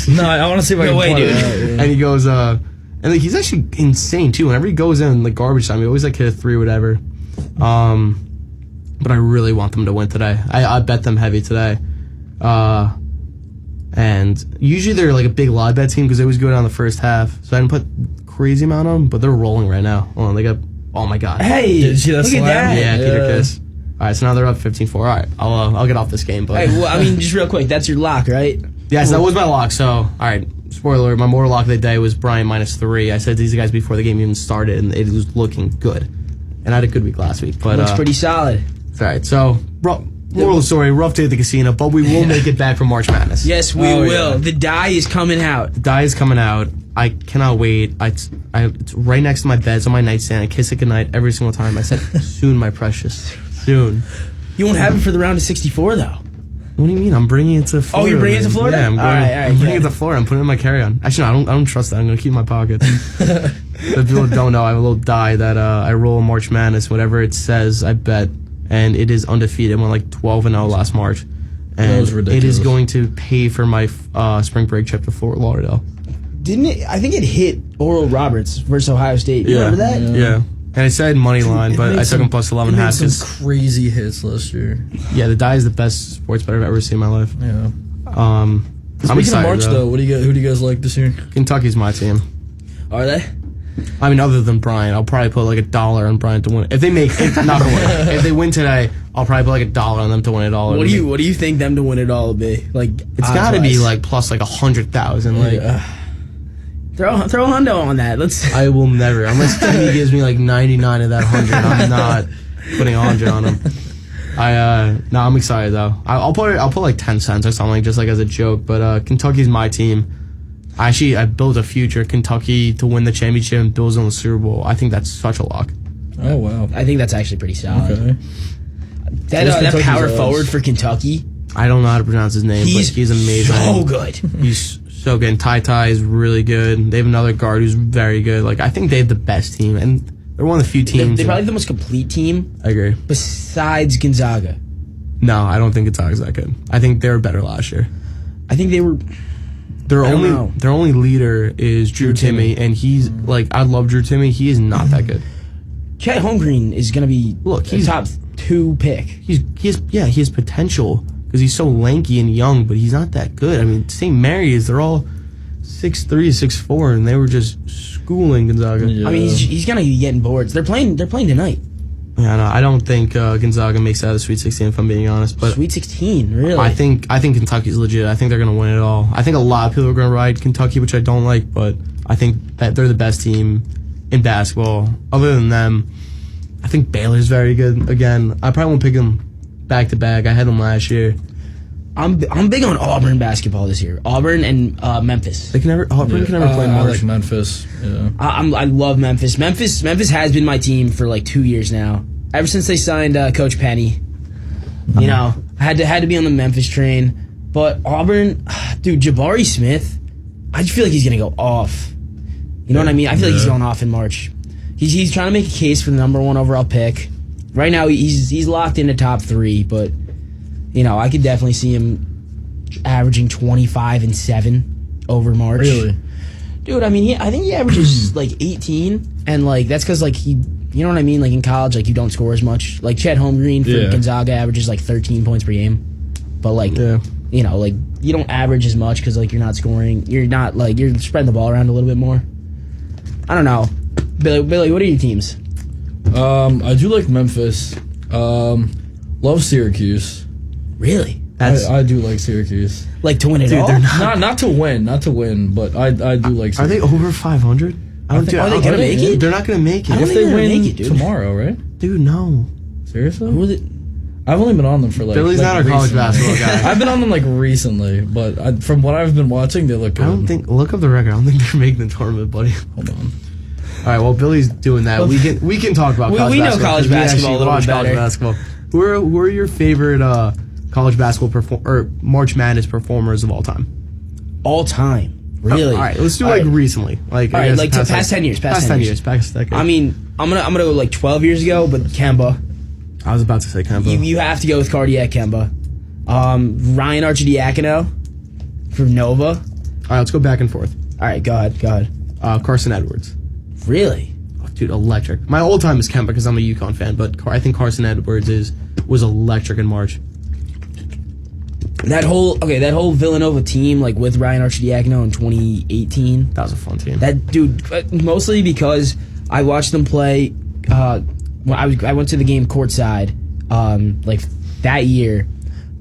[SPEAKER 3] No, I want to see if I
[SPEAKER 4] No
[SPEAKER 3] can
[SPEAKER 4] way,
[SPEAKER 3] point it
[SPEAKER 4] dude.
[SPEAKER 3] out, yeah.
[SPEAKER 2] And he goes, and like, he's actually insane too. Whenever he goes in like garbage time, he always like hit a 3 or whatever. But I really want them to win today. I bet them heavy today. And usually they're like a big live bet team because they always go down the first half. So I didn't put crazy amount on them, but they're rolling right now. Hold on, they got, oh my god.
[SPEAKER 4] hey,
[SPEAKER 3] Did you see that
[SPEAKER 4] look at
[SPEAKER 3] slam?
[SPEAKER 4] that.
[SPEAKER 2] Yeah, Peter
[SPEAKER 3] Yeah.
[SPEAKER 2] Kiss. All right, so now they're up 15-4. All right, I'll get off this game. But
[SPEAKER 4] Hey, well, I mean, just real quick, that's your lock, right?
[SPEAKER 2] yes, that was my lock. So, all right, spoiler alert, my mortal lock of the day was Bryant -3. I said these guys before the game even started, and it was looking good. And I had a good week last week. But
[SPEAKER 4] Looks pretty solid.
[SPEAKER 2] all right, so moral of the story, rough day at the casino, but we will make it back for March Madness.
[SPEAKER 4] Yes, we
[SPEAKER 3] Oh,
[SPEAKER 4] will.
[SPEAKER 3] yeah.
[SPEAKER 4] The die is coming out.
[SPEAKER 2] The die is coming out. I cannot wait. It's right next to my bed. It's on my nightstand. I kiss it goodnight every single time. I said, soon, my precious. Soon.
[SPEAKER 4] You won't have it for the round of 64, though.
[SPEAKER 2] What do you mean? I'm bringing it to Florida.
[SPEAKER 4] you're bringing it to
[SPEAKER 2] man.
[SPEAKER 4] Florida?
[SPEAKER 2] Yeah, I'm going.
[SPEAKER 4] All right,
[SPEAKER 2] I'm bringing
[SPEAKER 4] good.
[SPEAKER 2] it to Florida. I'm putting it in my carry-on. Actually, no, I don't trust that. I'm gonna keep it in my pocket. If people don't know, I have a little die that I roll in March Madness. Whatever it says, I bet, and it is undefeated. Went like 12-0 last March, and
[SPEAKER 3] was ridiculous.
[SPEAKER 2] it is going to pay for my spring break trip to Fort Lauderdale.
[SPEAKER 4] Didn't it? I think it hit Oral Roberts versus Ohio State. You remember that?
[SPEAKER 2] Yeah. And I said money line, but I took him plus 11
[SPEAKER 3] He made
[SPEAKER 2] half.
[SPEAKER 3] some
[SPEAKER 2] 'cause-
[SPEAKER 3] crazy hits last year.
[SPEAKER 2] Yeah, the Die is the best sports bet I've ever seen in my life.
[SPEAKER 3] Yeah.
[SPEAKER 2] I'm
[SPEAKER 3] Speaking
[SPEAKER 2] excited,
[SPEAKER 3] of March, though, who do you guys like this year?
[SPEAKER 2] Kentucky's my team.
[SPEAKER 4] Are they?
[SPEAKER 2] I mean, other than Bryant, I'll probably put like $1 on Bryant to win. If they not to win, if they win today, I'll probably put like $1 on them to win it all.
[SPEAKER 4] What do you think them to win it all will be? Like
[SPEAKER 2] It's got to be like plus like 100,000. Like
[SPEAKER 4] throw a hundo on that. Let's.
[SPEAKER 2] I will never, unless Timmy gives me like 99 of that 100. I'm not putting 100 on him. I'm excited though. I'll put like 10 cents or something just like as a joke. But Kentucky's my team. I built a future Kentucky to win the championship and Bills in the Super Bowl. I think that's such a lock.
[SPEAKER 3] Oh wow.
[SPEAKER 4] I think that's actually pretty solid.
[SPEAKER 3] Okay.
[SPEAKER 4] That
[SPEAKER 3] Kentucky's
[SPEAKER 4] power
[SPEAKER 3] odds?
[SPEAKER 4] forward for Kentucky.
[SPEAKER 2] I don't know how to pronounce his name, but he's amazing.
[SPEAKER 4] So good.
[SPEAKER 2] He's so good. And Ty is really good. They have another guard who's very good. Like I think they have the best team, and they're one of the few teams.
[SPEAKER 4] They're probably the most complete team
[SPEAKER 2] I agree.
[SPEAKER 4] besides Gonzaga.
[SPEAKER 2] No, I don't think Gonzaga's that good. I think they were better last year.
[SPEAKER 4] I think they were.
[SPEAKER 2] Their
[SPEAKER 4] I don't know.
[SPEAKER 2] only leader is Drew Timme, and he's like I love Drew Timme. He is not that good.
[SPEAKER 4] Chet Holmgren is going to be
[SPEAKER 2] He's
[SPEAKER 4] top 2 pick.
[SPEAKER 2] he has potential because he's so lanky and young, but he's not that good. I mean, St. Mary's, they're all 6'3", 6'4", and they were just schooling Gonzaga.
[SPEAKER 3] Yeah.
[SPEAKER 4] I mean, he's going to be getting boards. They're playing tonight.
[SPEAKER 2] Yeah, no, I don't think Gonzaga makes it out of the Sweet 16 if I'm being honest. But
[SPEAKER 4] Sweet 16, really?
[SPEAKER 2] I think Kentucky's legit. I think they're going to win it all. I think a lot of people are going to ride Kentucky, which I don't like, but I think that they're the best team in basketball. Other than them, I think Baylor's very good. Again, I probably won't pick them back to back. I had them last year.
[SPEAKER 4] I'm big on Auburn basketball this year. Auburn and Memphis.
[SPEAKER 2] Auburn can never play
[SPEAKER 3] I
[SPEAKER 2] March.
[SPEAKER 3] like Memphis. Yeah.
[SPEAKER 4] I love Memphis. Memphis has been my team for like 2 years now. Ever since they signed Coach Penny, you know, I had to be on the Memphis train. But Auburn, dude, Jabari Smith, I just feel like he's gonna go off. You know what I mean? I feel like he's going off in March. He's trying to make a case for the number 1 overall pick. Right now, he's locked into top 3, but you know, I could definitely see him averaging 25 and 7 over March.
[SPEAKER 3] Really?
[SPEAKER 4] Dude, I mean, I think he averages like 18, and like that's because like you know what I mean? Like in college, like you don't score as much. Like Chet Holmgren for Gonzaga averages like 13 points per game, but like you know, like you don't average as much because like you're not scoring. You're not like you're spreading the ball around a little bit more. I don't know, Billy. What are your teams?
[SPEAKER 3] I do like Memphis. Love Syracuse.
[SPEAKER 4] Really?
[SPEAKER 3] I do like Syracuse.
[SPEAKER 4] Like to win it all?
[SPEAKER 2] they're
[SPEAKER 3] Not to win, but I do like Syracuse.
[SPEAKER 2] Are they over 500?
[SPEAKER 4] Are they gonna make it?
[SPEAKER 2] They're not going to make
[SPEAKER 4] I
[SPEAKER 2] it.
[SPEAKER 4] don't
[SPEAKER 3] If
[SPEAKER 4] think
[SPEAKER 3] they
[SPEAKER 4] they're gonna
[SPEAKER 3] win
[SPEAKER 4] make it, dude.
[SPEAKER 3] tomorrow, right?
[SPEAKER 2] Dude, no.
[SPEAKER 3] Seriously?
[SPEAKER 4] Who is it?
[SPEAKER 3] I've only been on them for like.
[SPEAKER 2] Billy's
[SPEAKER 3] like
[SPEAKER 2] not a college
[SPEAKER 3] recently.
[SPEAKER 2] basketball guy.
[SPEAKER 3] I've been on them like recently, but from what I've been watching, they look good.
[SPEAKER 2] I don't think. Look up the record. I don't think they're making the tournament, buddy.
[SPEAKER 3] Hold on.
[SPEAKER 2] All right. Well, Billy's doing that. We can talk about.
[SPEAKER 4] We
[SPEAKER 2] college
[SPEAKER 4] know
[SPEAKER 2] basketball,
[SPEAKER 4] college
[SPEAKER 2] 'cause we
[SPEAKER 4] basketball
[SPEAKER 2] actually
[SPEAKER 4] a little
[SPEAKER 2] watch
[SPEAKER 4] bit
[SPEAKER 2] college
[SPEAKER 4] better.
[SPEAKER 2] basketball. Who are your favorite college basketball or March Madness performers of all time?
[SPEAKER 4] All time. Really?
[SPEAKER 2] All right. Let's do
[SPEAKER 4] All
[SPEAKER 2] like
[SPEAKER 4] right.
[SPEAKER 2] recently. Like
[SPEAKER 4] All
[SPEAKER 2] I
[SPEAKER 4] right,
[SPEAKER 2] guess
[SPEAKER 4] like past 10 years.
[SPEAKER 2] Past 10 years. Past decade.
[SPEAKER 4] I mean, I'm gonna go like 12 years ago, but Kemba.
[SPEAKER 2] I was about to say Kemba.
[SPEAKER 4] You have to go with Cardiac Kemba. Ryan Arcidiacono from Nova.
[SPEAKER 2] All right. Let's go back and forth.
[SPEAKER 4] All right, go ahead.
[SPEAKER 2] Carson Edwards.
[SPEAKER 4] Really?
[SPEAKER 2] Oh, dude, electric. My old time is Kemba because I'm a UConn fan, but I think Carson Edwards was electric in March.
[SPEAKER 4] That whole Villanova team, like with Ryan Arcidiacono in 2018.
[SPEAKER 2] That was a fun team.
[SPEAKER 4] That dude, mostly because I watched them play. When I went to the game courtside, like that year,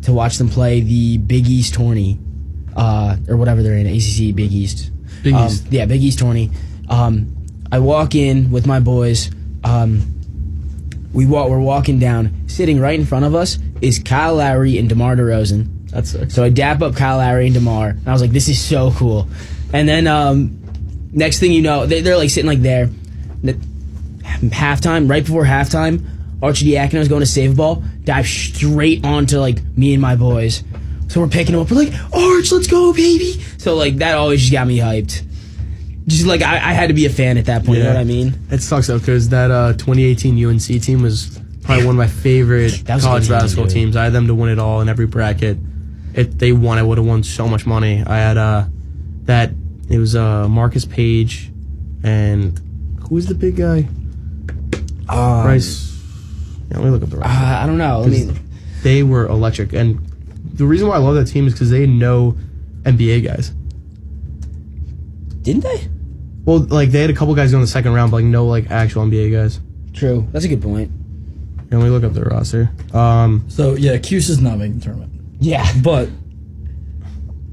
[SPEAKER 4] to watch them play the Big East tourney, or whatever they're in, ACC Big East.
[SPEAKER 2] Big East.
[SPEAKER 4] Yeah, Big East tourney. I walk in with my boys. We're walking down. Sitting right in front of us is Kyle Lowry and DeMar DeRozan.
[SPEAKER 2] That's sick.
[SPEAKER 4] So I dap up Kyle Lowry and DeMar, and I was like, "This is so cool." And then next thing you know, they're like sitting like there. Halftime, right before halftime, Arcidiacono's going to save a ball, dive straight onto like me and my boys. So we're picking him up. We're like, "Arch, let's go, baby!" So like that always just got me hyped. Just like I had to be a fan at that point. You know what I mean?
[SPEAKER 2] It sucks though because that 2018 UNC team was probably one of my favorite
[SPEAKER 4] That was a
[SPEAKER 2] college
[SPEAKER 4] good team,
[SPEAKER 2] basketball
[SPEAKER 4] dude.
[SPEAKER 2] teams. I had them to win it all in every bracket. if they won, I would have won so much money. I had that it was Marcus Page, and who was the big guy? Bryce. Yeah, let me look up the rest.
[SPEAKER 4] I don't know. I mean,
[SPEAKER 2] they were electric, and the reason why I love that team is because they know NBA guys.
[SPEAKER 4] Didn't they?
[SPEAKER 2] Well, like they had a couple guys go in the second round, but like no like actual NBA guys.
[SPEAKER 4] True. That's a good point.
[SPEAKER 2] Let me look up their roster.
[SPEAKER 3] So yeah, Cuse is not making the tournament,
[SPEAKER 4] Yeah.
[SPEAKER 3] but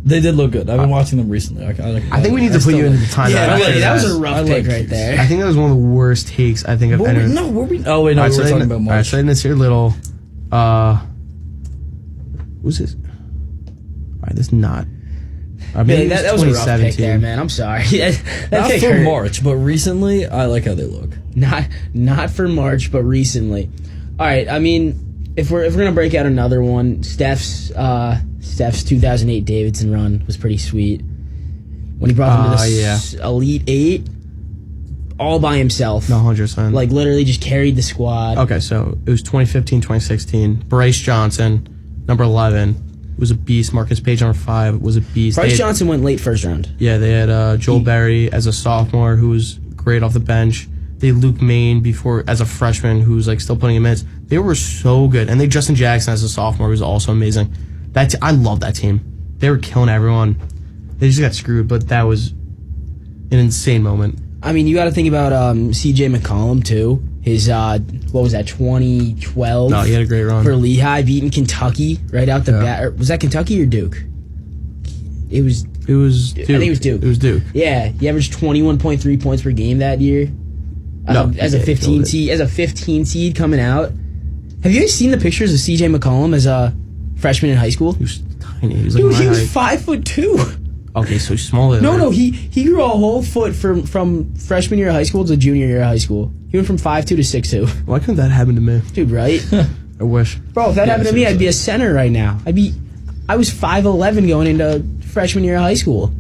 [SPEAKER 3] they did look good. I've been watching them recently. I
[SPEAKER 2] think we need to put you in the timeout.
[SPEAKER 4] Yeah,
[SPEAKER 2] after
[SPEAKER 4] that was
[SPEAKER 2] this.
[SPEAKER 4] a rough
[SPEAKER 3] I
[SPEAKER 4] pick
[SPEAKER 3] like
[SPEAKER 4] right there.
[SPEAKER 2] I think that was one of the worst takes I think I've entered.
[SPEAKER 3] No, were we? Oh wait, no, we were talking about March.
[SPEAKER 2] Alright, so in this here little, who's this? Alright, this is not.
[SPEAKER 4] Maybe that was a rough pick there, man. I'm sorry. that
[SPEAKER 3] Not
[SPEAKER 4] pick
[SPEAKER 3] for
[SPEAKER 4] hurt.
[SPEAKER 3] March, but recently, I like how they look.
[SPEAKER 4] Not for March, but recently. All right. I mean, if we're gonna break out another one, Steph's 2008 Davidson run was pretty sweet. When he brought them to the Elite Eight, all by himself.
[SPEAKER 2] No, 100%.
[SPEAKER 4] Like literally just carried the squad.
[SPEAKER 2] Okay, so it was 2015, 2016. Bryce Johnson, number 11, was a beast. Marcus Page, number 5, was a beast.
[SPEAKER 4] Bryce Johnson went late first round.
[SPEAKER 2] Yeah, they had Joel Berry as a sophomore who was great off the bench. They had Luke Main before as a freshman who was like still putting in minutes. They were so good. And they had Justin Jackson as a sophomore who was also amazing. I love that team. They were killing everyone. They just got screwed, but that was an insane moment.
[SPEAKER 4] I mean, you got to think about CJ McCollum too. His what was that, 2012?
[SPEAKER 2] No, he had a great run
[SPEAKER 4] for Lehigh, beating Kentucky right out the bat. Was that Kentucky or Duke? It was Duke. I think it was Duke.
[SPEAKER 2] It was Duke.
[SPEAKER 4] Yeah, he averaged 21.3 points per game that year. As a 15 seed coming out. Have you guys seen the pictures of CJ McCollum as a freshman in high school?
[SPEAKER 2] He was tiny. He was like
[SPEAKER 4] Dude,
[SPEAKER 2] my
[SPEAKER 4] he was
[SPEAKER 2] height.
[SPEAKER 4] 5'2".
[SPEAKER 2] Okay, so he's smaller.
[SPEAKER 4] No, he grew a whole foot from freshman year of high school to junior year of high school. He went from 5'2" to 6'2".
[SPEAKER 2] Why couldn't that happen to me?
[SPEAKER 4] Dude, right?
[SPEAKER 2] I wish.
[SPEAKER 4] Bro, if that happened to me, I'd be a center right now. I was 5'11" going into freshman year of high school.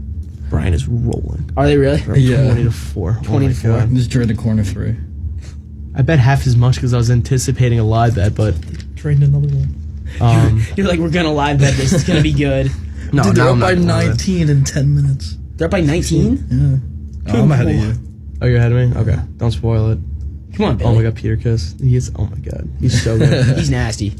[SPEAKER 2] Brian is rolling.
[SPEAKER 4] Are they really?
[SPEAKER 3] Yeah.
[SPEAKER 2] 20 to 4.
[SPEAKER 4] 20 to 4.
[SPEAKER 3] I'm just trading corner 3.
[SPEAKER 2] I bet half as much because I was anticipating a live bet, but
[SPEAKER 3] Trading another one.
[SPEAKER 4] You're like, we're gonna live bet this. It's gonna be good.
[SPEAKER 2] no,
[SPEAKER 3] Dude,
[SPEAKER 2] now
[SPEAKER 3] they're
[SPEAKER 2] I'm
[SPEAKER 3] up by
[SPEAKER 2] not gonna live
[SPEAKER 3] 19 in 10 minutes.
[SPEAKER 4] They're up by 19?
[SPEAKER 3] Yeah. I'm ahead of you.
[SPEAKER 2] bet. Oh, you're ahead of me? Okay, don't spoil it.
[SPEAKER 4] Come on, Billy.
[SPEAKER 2] Oh my god, Peter Kiss. Oh my god, he's so good.
[SPEAKER 4] He's nasty.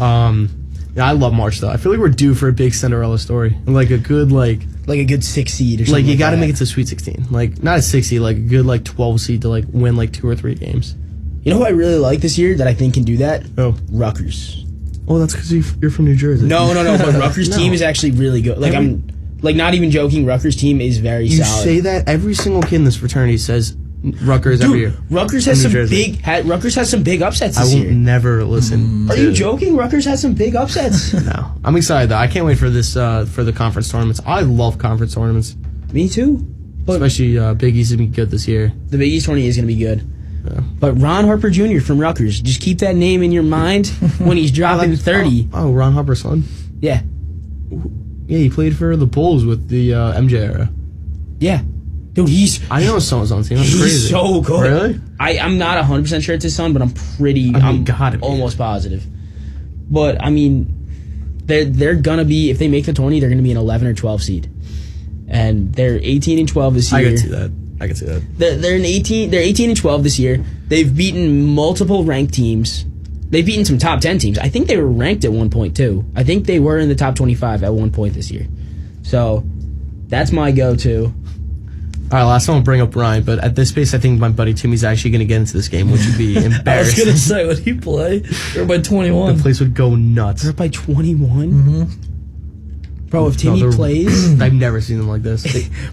[SPEAKER 2] Yeah, I love March though. I feel like we're due for a big Cinderella story, and like a good
[SPEAKER 4] Like a good 6 seed or something.
[SPEAKER 2] like you got to
[SPEAKER 4] that.
[SPEAKER 2] make it to Sweet 16. Like not a 6 seed, like a good like 12 seed to like win like 2 or 3 games.
[SPEAKER 4] You know who I really like this year that I think can do that?
[SPEAKER 2] Oh,
[SPEAKER 4] Rutgers.
[SPEAKER 2] oh, that's because you're from New Jersey.
[SPEAKER 4] No, but Rutgers
[SPEAKER 2] No.
[SPEAKER 4] team is actually really good. Like I'm like not even joking. Rutgers team is very
[SPEAKER 2] You
[SPEAKER 4] solid.
[SPEAKER 2] say that every single kid in this fraternity says Rutgers every year.
[SPEAKER 4] Rutgers has
[SPEAKER 2] From
[SPEAKER 4] some
[SPEAKER 2] New Jersey.
[SPEAKER 4] Rutgers has some big upsets
[SPEAKER 2] I
[SPEAKER 4] this
[SPEAKER 2] will
[SPEAKER 4] year.
[SPEAKER 2] never listen.
[SPEAKER 4] Are
[SPEAKER 2] to
[SPEAKER 4] you joking? Rutgers has some big upsets.
[SPEAKER 2] No, I'm excited though. I can't wait for this for the conference tournaments. I love conference tournaments,
[SPEAKER 4] Me too. But
[SPEAKER 2] especially Big East is gonna be good this year.
[SPEAKER 4] the Big East tournament is going to be good.
[SPEAKER 2] Yeah.
[SPEAKER 4] But Ron Harper Jr. from Rutgers, just keep that name in your mind when he's dropping 30.
[SPEAKER 2] Oh, Ron Harper's son.
[SPEAKER 4] Yeah,
[SPEAKER 2] Yeah, he played for the Bulls with the MJ era.
[SPEAKER 4] yeah. Dude,
[SPEAKER 2] I know his son was on the team. That's
[SPEAKER 4] he's
[SPEAKER 2] crazy.
[SPEAKER 4] so good.
[SPEAKER 2] Really?
[SPEAKER 4] I'm not 100% sure it's his son, but I'm
[SPEAKER 2] gotta be.
[SPEAKER 4] almost positive. But I mean, they're gonna be, if they make the tourney, they're gonna be an 11 or 12 seed, and they're 18 and 12 this year.
[SPEAKER 2] I can see that.
[SPEAKER 4] They're 18 and 12 this year. They've beaten multiple ranked teams. They've beaten some top 10 teams. I think they were ranked at one point too. I think they were in the top 25 at one point this year. So that's my go-to.
[SPEAKER 2] All right, last one I'll bring up Ryan, but at this pace, I think my buddy Timmy's actually going to get into this game, which would be
[SPEAKER 3] I was
[SPEAKER 2] embarrassing.
[SPEAKER 3] going to say, would he play? They're by 21.
[SPEAKER 2] The place would go nuts.
[SPEAKER 4] They're up by 21. Bro, if Timmy
[SPEAKER 2] they're-
[SPEAKER 4] plays,
[SPEAKER 2] I've never seen them like this.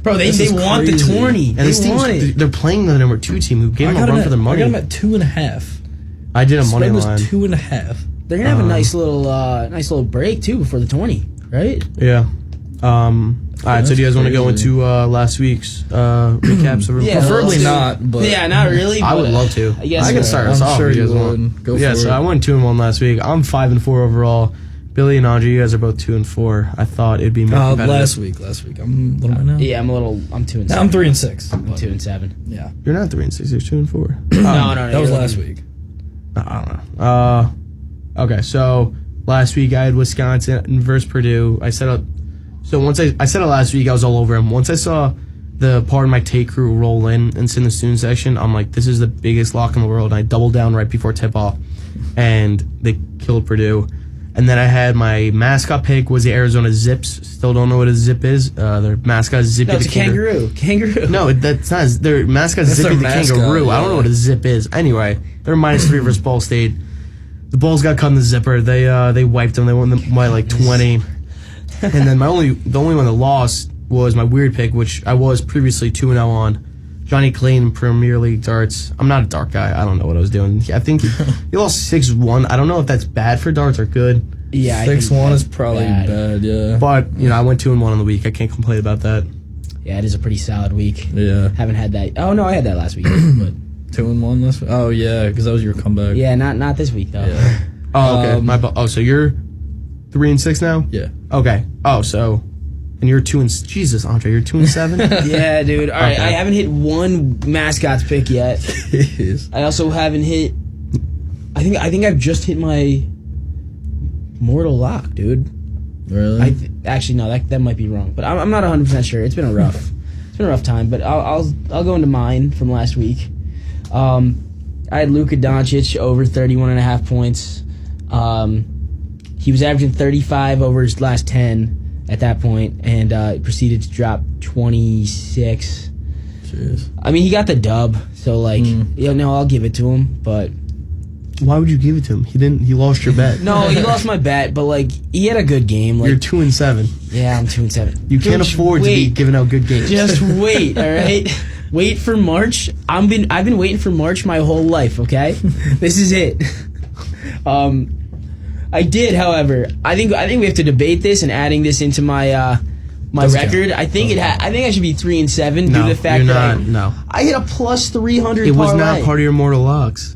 [SPEAKER 4] bro, they
[SPEAKER 3] This is
[SPEAKER 4] want the
[SPEAKER 3] crazy.
[SPEAKER 4] tourney.
[SPEAKER 2] And
[SPEAKER 4] They
[SPEAKER 2] this
[SPEAKER 4] want
[SPEAKER 2] team's,
[SPEAKER 4] it.
[SPEAKER 2] they're playing the number 2 team who gave them a run for their
[SPEAKER 3] I
[SPEAKER 2] money.
[SPEAKER 3] got him at 2.5.
[SPEAKER 2] I did a money
[SPEAKER 3] Spread was
[SPEAKER 2] line.
[SPEAKER 3] 2.5.
[SPEAKER 4] They're gonna have a nice little break too before the tourney, right?
[SPEAKER 2] Yeah. All right, so do you guys want to go
[SPEAKER 3] crazy.
[SPEAKER 2] into last week's recaps? Of
[SPEAKER 4] Yeah,
[SPEAKER 3] Preferably
[SPEAKER 4] let's do-
[SPEAKER 3] not, but
[SPEAKER 4] Yeah, not really.
[SPEAKER 2] I would
[SPEAKER 4] but,
[SPEAKER 2] love to.
[SPEAKER 4] I guess
[SPEAKER 2] I can
[SPEAKER 4] so.
[SPEAKER 2] start us
[SPEAKER 3] I'm
[SPEAKER 2] off
[SPEAKER 3] sure
[SPEAKER 2] if you guys
[SPEAKER 3] you
[SPEAKER 2] want.
[SPEAKER 3] would. Go
[SPEAKER 2] Yeah,
[SPEAKER 3] for
[SPEAKER 2] so
[SPEAKER 3] it.
[SPEAKER 2] I went 2-1 last week. I'm 5-4 overall. Billy and Andre, you guys are both 2-4. I thought it'd be more competitive.
[SPEAKER 3] last week. I'm what am I now?
[SPEAKER 4] Yeah, I'm 2 and 7.
[SPEAKER 3] Now I'm 3 and 6.
[SPEAKER 4] I'm 2 and 7.
[SPEAKER 3] Yeah.
[SPEAKER 2] You're not 3-6. You're 2-4.
[SPEAKER 4] No,
[SPEAKER 3] That was
[SPEAKER 4] you're
[SPEAKER 3] last
[SPEAKER 4] looking-
[SPEAKER 3] week.
[SPEAKER 2] I don't know. Okay, so Last week I had Wisconsin versus Purdue. I set up. So once I said it last week, I was all over him. Once I saw the part of my take crew roll in and sit in the student section, I'm like, this is the biggest lock in the world. And I doubled down right before tip off, and they killed Purdue. And then I had my mascot pick was the Arizona Zips. Still don't know what a zip is. Their mascot is Zippy
[SPEAKER 4] No, it's
[SPEAKER 2] the
[SPEAKER 4] a kangaroo. Kangaroo.
[SPEAKER 2] No, that's not. Their mascot is
[SPEAKER 3] That's
[SPEAKER 2] Zippy the
[SPEAKER 3] their mascot,
[SPEAKER 2] kangaroo. I don't know
[SPEAKER 3] yeah.
[SPEAKER 2] what a zip is. Anyway, they're -3 versus Ball State. The Bulls got cut in the zipper. They wiped them. They won them by like 20. And then the only one that lost was my weird pick, which I was previously 2-0 on. Johnny Clayton, Premier League darts. I'm not a dart guy. I don't know what I was doing. I think he lost 6-1. I don't know if that's bad for darts or good.
[SPEAKER 4] Yeah, I think
[SPEAKER 3] 6-1 is
[SPEAKER 4] that's
[SPEAKER 3] probably bad. Yeah.
[SPEAKER 2] But, I went 2-1 on the week. I can't complain about that.
[SPEAKER 4] Yeah, it is a pretty solid week.
[SPEAKER 3] Yeah.
[SPEAKER 4] Haven't had that. Oh no, I had that last week. But
[SPEAKER 3] 2-1 last week. Oh yeah, because that was your comeback.
[SPEAKER 4] yeah, not this week though.
[SPEAKER 3] Yeah.
[SPEAKER 2] Oh, okay. So you're 3-6 now?
[SPEAKER 3] Yeah.
[SPEAKER 2] Okay. Oh, so, and you're 2 Jesus, Andre, you're 2-7.
[SPEAKER 4] Yeah, dude. All right,
[SPEAKER 2] Okay.
[SPEAKER 4] I haven't hit one mascot's pick yet.
[SPEAKER 3] Jeez.
[SPEAKER 4] I also haven't hit. I think I've just hit my mortal lock, dude.
[SPEAKER 3] Really?
[SPEAKER 4] Actually no, that might be wrong, but I'm not 100% sure. It's been a rough time. But I'll go into mine from last week. I had Luka Doncic over 31.5 points. He was averaging 35 over his last 10 at that point, and proceeded to drop 26.
[SPEAKER 3] Jeez.
[SPEAKER 4] I mean, he got the dub, so like, I'll give it to him. But
[SPEAKER 2] Why would you give it to him? He lost your bet.
[SPEAKER 4] no, he lost my bet. But like, he had a good game. Like,
[SPEAKER 2] You're 2-7.
[SPEAKER 4] yeah, I'm 2-7.
[SPEAKER 2] You can't afford to be giving out good games.
[SPEAKER 4] Just wait, all right. Wait for March. I've been waiting for March my whole life. Okay, this is it. I did, however. I think we have to debate this and adding this into my my
[SPEAKER 3] Doesn't
[SPEAKER 4] record.
[SPEAKER 3] count.
[SPEAKER 4] I think I think I should be 3-7 due
[SPEAKER 2] No,
[SPEAKER 4] to the fact
[SPEAKER 2] you're
[SPEAKER 4] that
[SPEAKER 2] not. No.
[SPEAKER 4] I hit a plus 300.
[SPEAKER 2] It was
[SPEAKER 4] parlay.
[SPEAKER 2] not part of your mortal locks.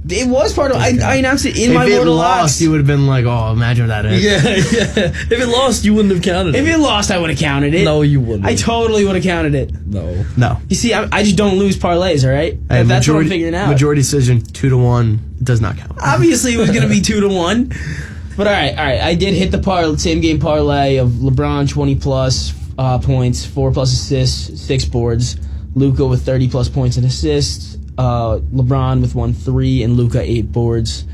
[SPEAKER 4] It was part of. I announced it in
[SPEAKER 2] If
[SPEAKER 4] my
[SPEAKER 2] it
[SPEAKER 4] mortal
[SPEAKER 2] lost,
[SPEAKER 4] locks.
[SPEAKER 2] you would have been like, oh, imagine that.
[SPEAKER 3] Yeah. If it lost, you wouldn't have counted it.
[SPEAKER 4] If it lost, I would have counted it.
[SPEAKER 3] No, you wouldn't.
[SPEAKER 4] I totally would have counted it.
[SPEAKER 3] No.
[SPEAKER 2] No.
[SPEAKER 4] You see, I just don't lose parlays. All right,
[SPEAKER 2] Hey,
[SPEAKER 4] that's what I'm figuring out.
[SPEAKER 2] Majority decision 2-1 does not count.
[SPEAKER 4] Obviously, it was going to be 2-1. But all right. I did hit the same game parlay of LeBron 20+ points, 4+ assists, 6 boards. Luka with 30+ points and assists. LeBron with 1-3 and Luka 8 boards.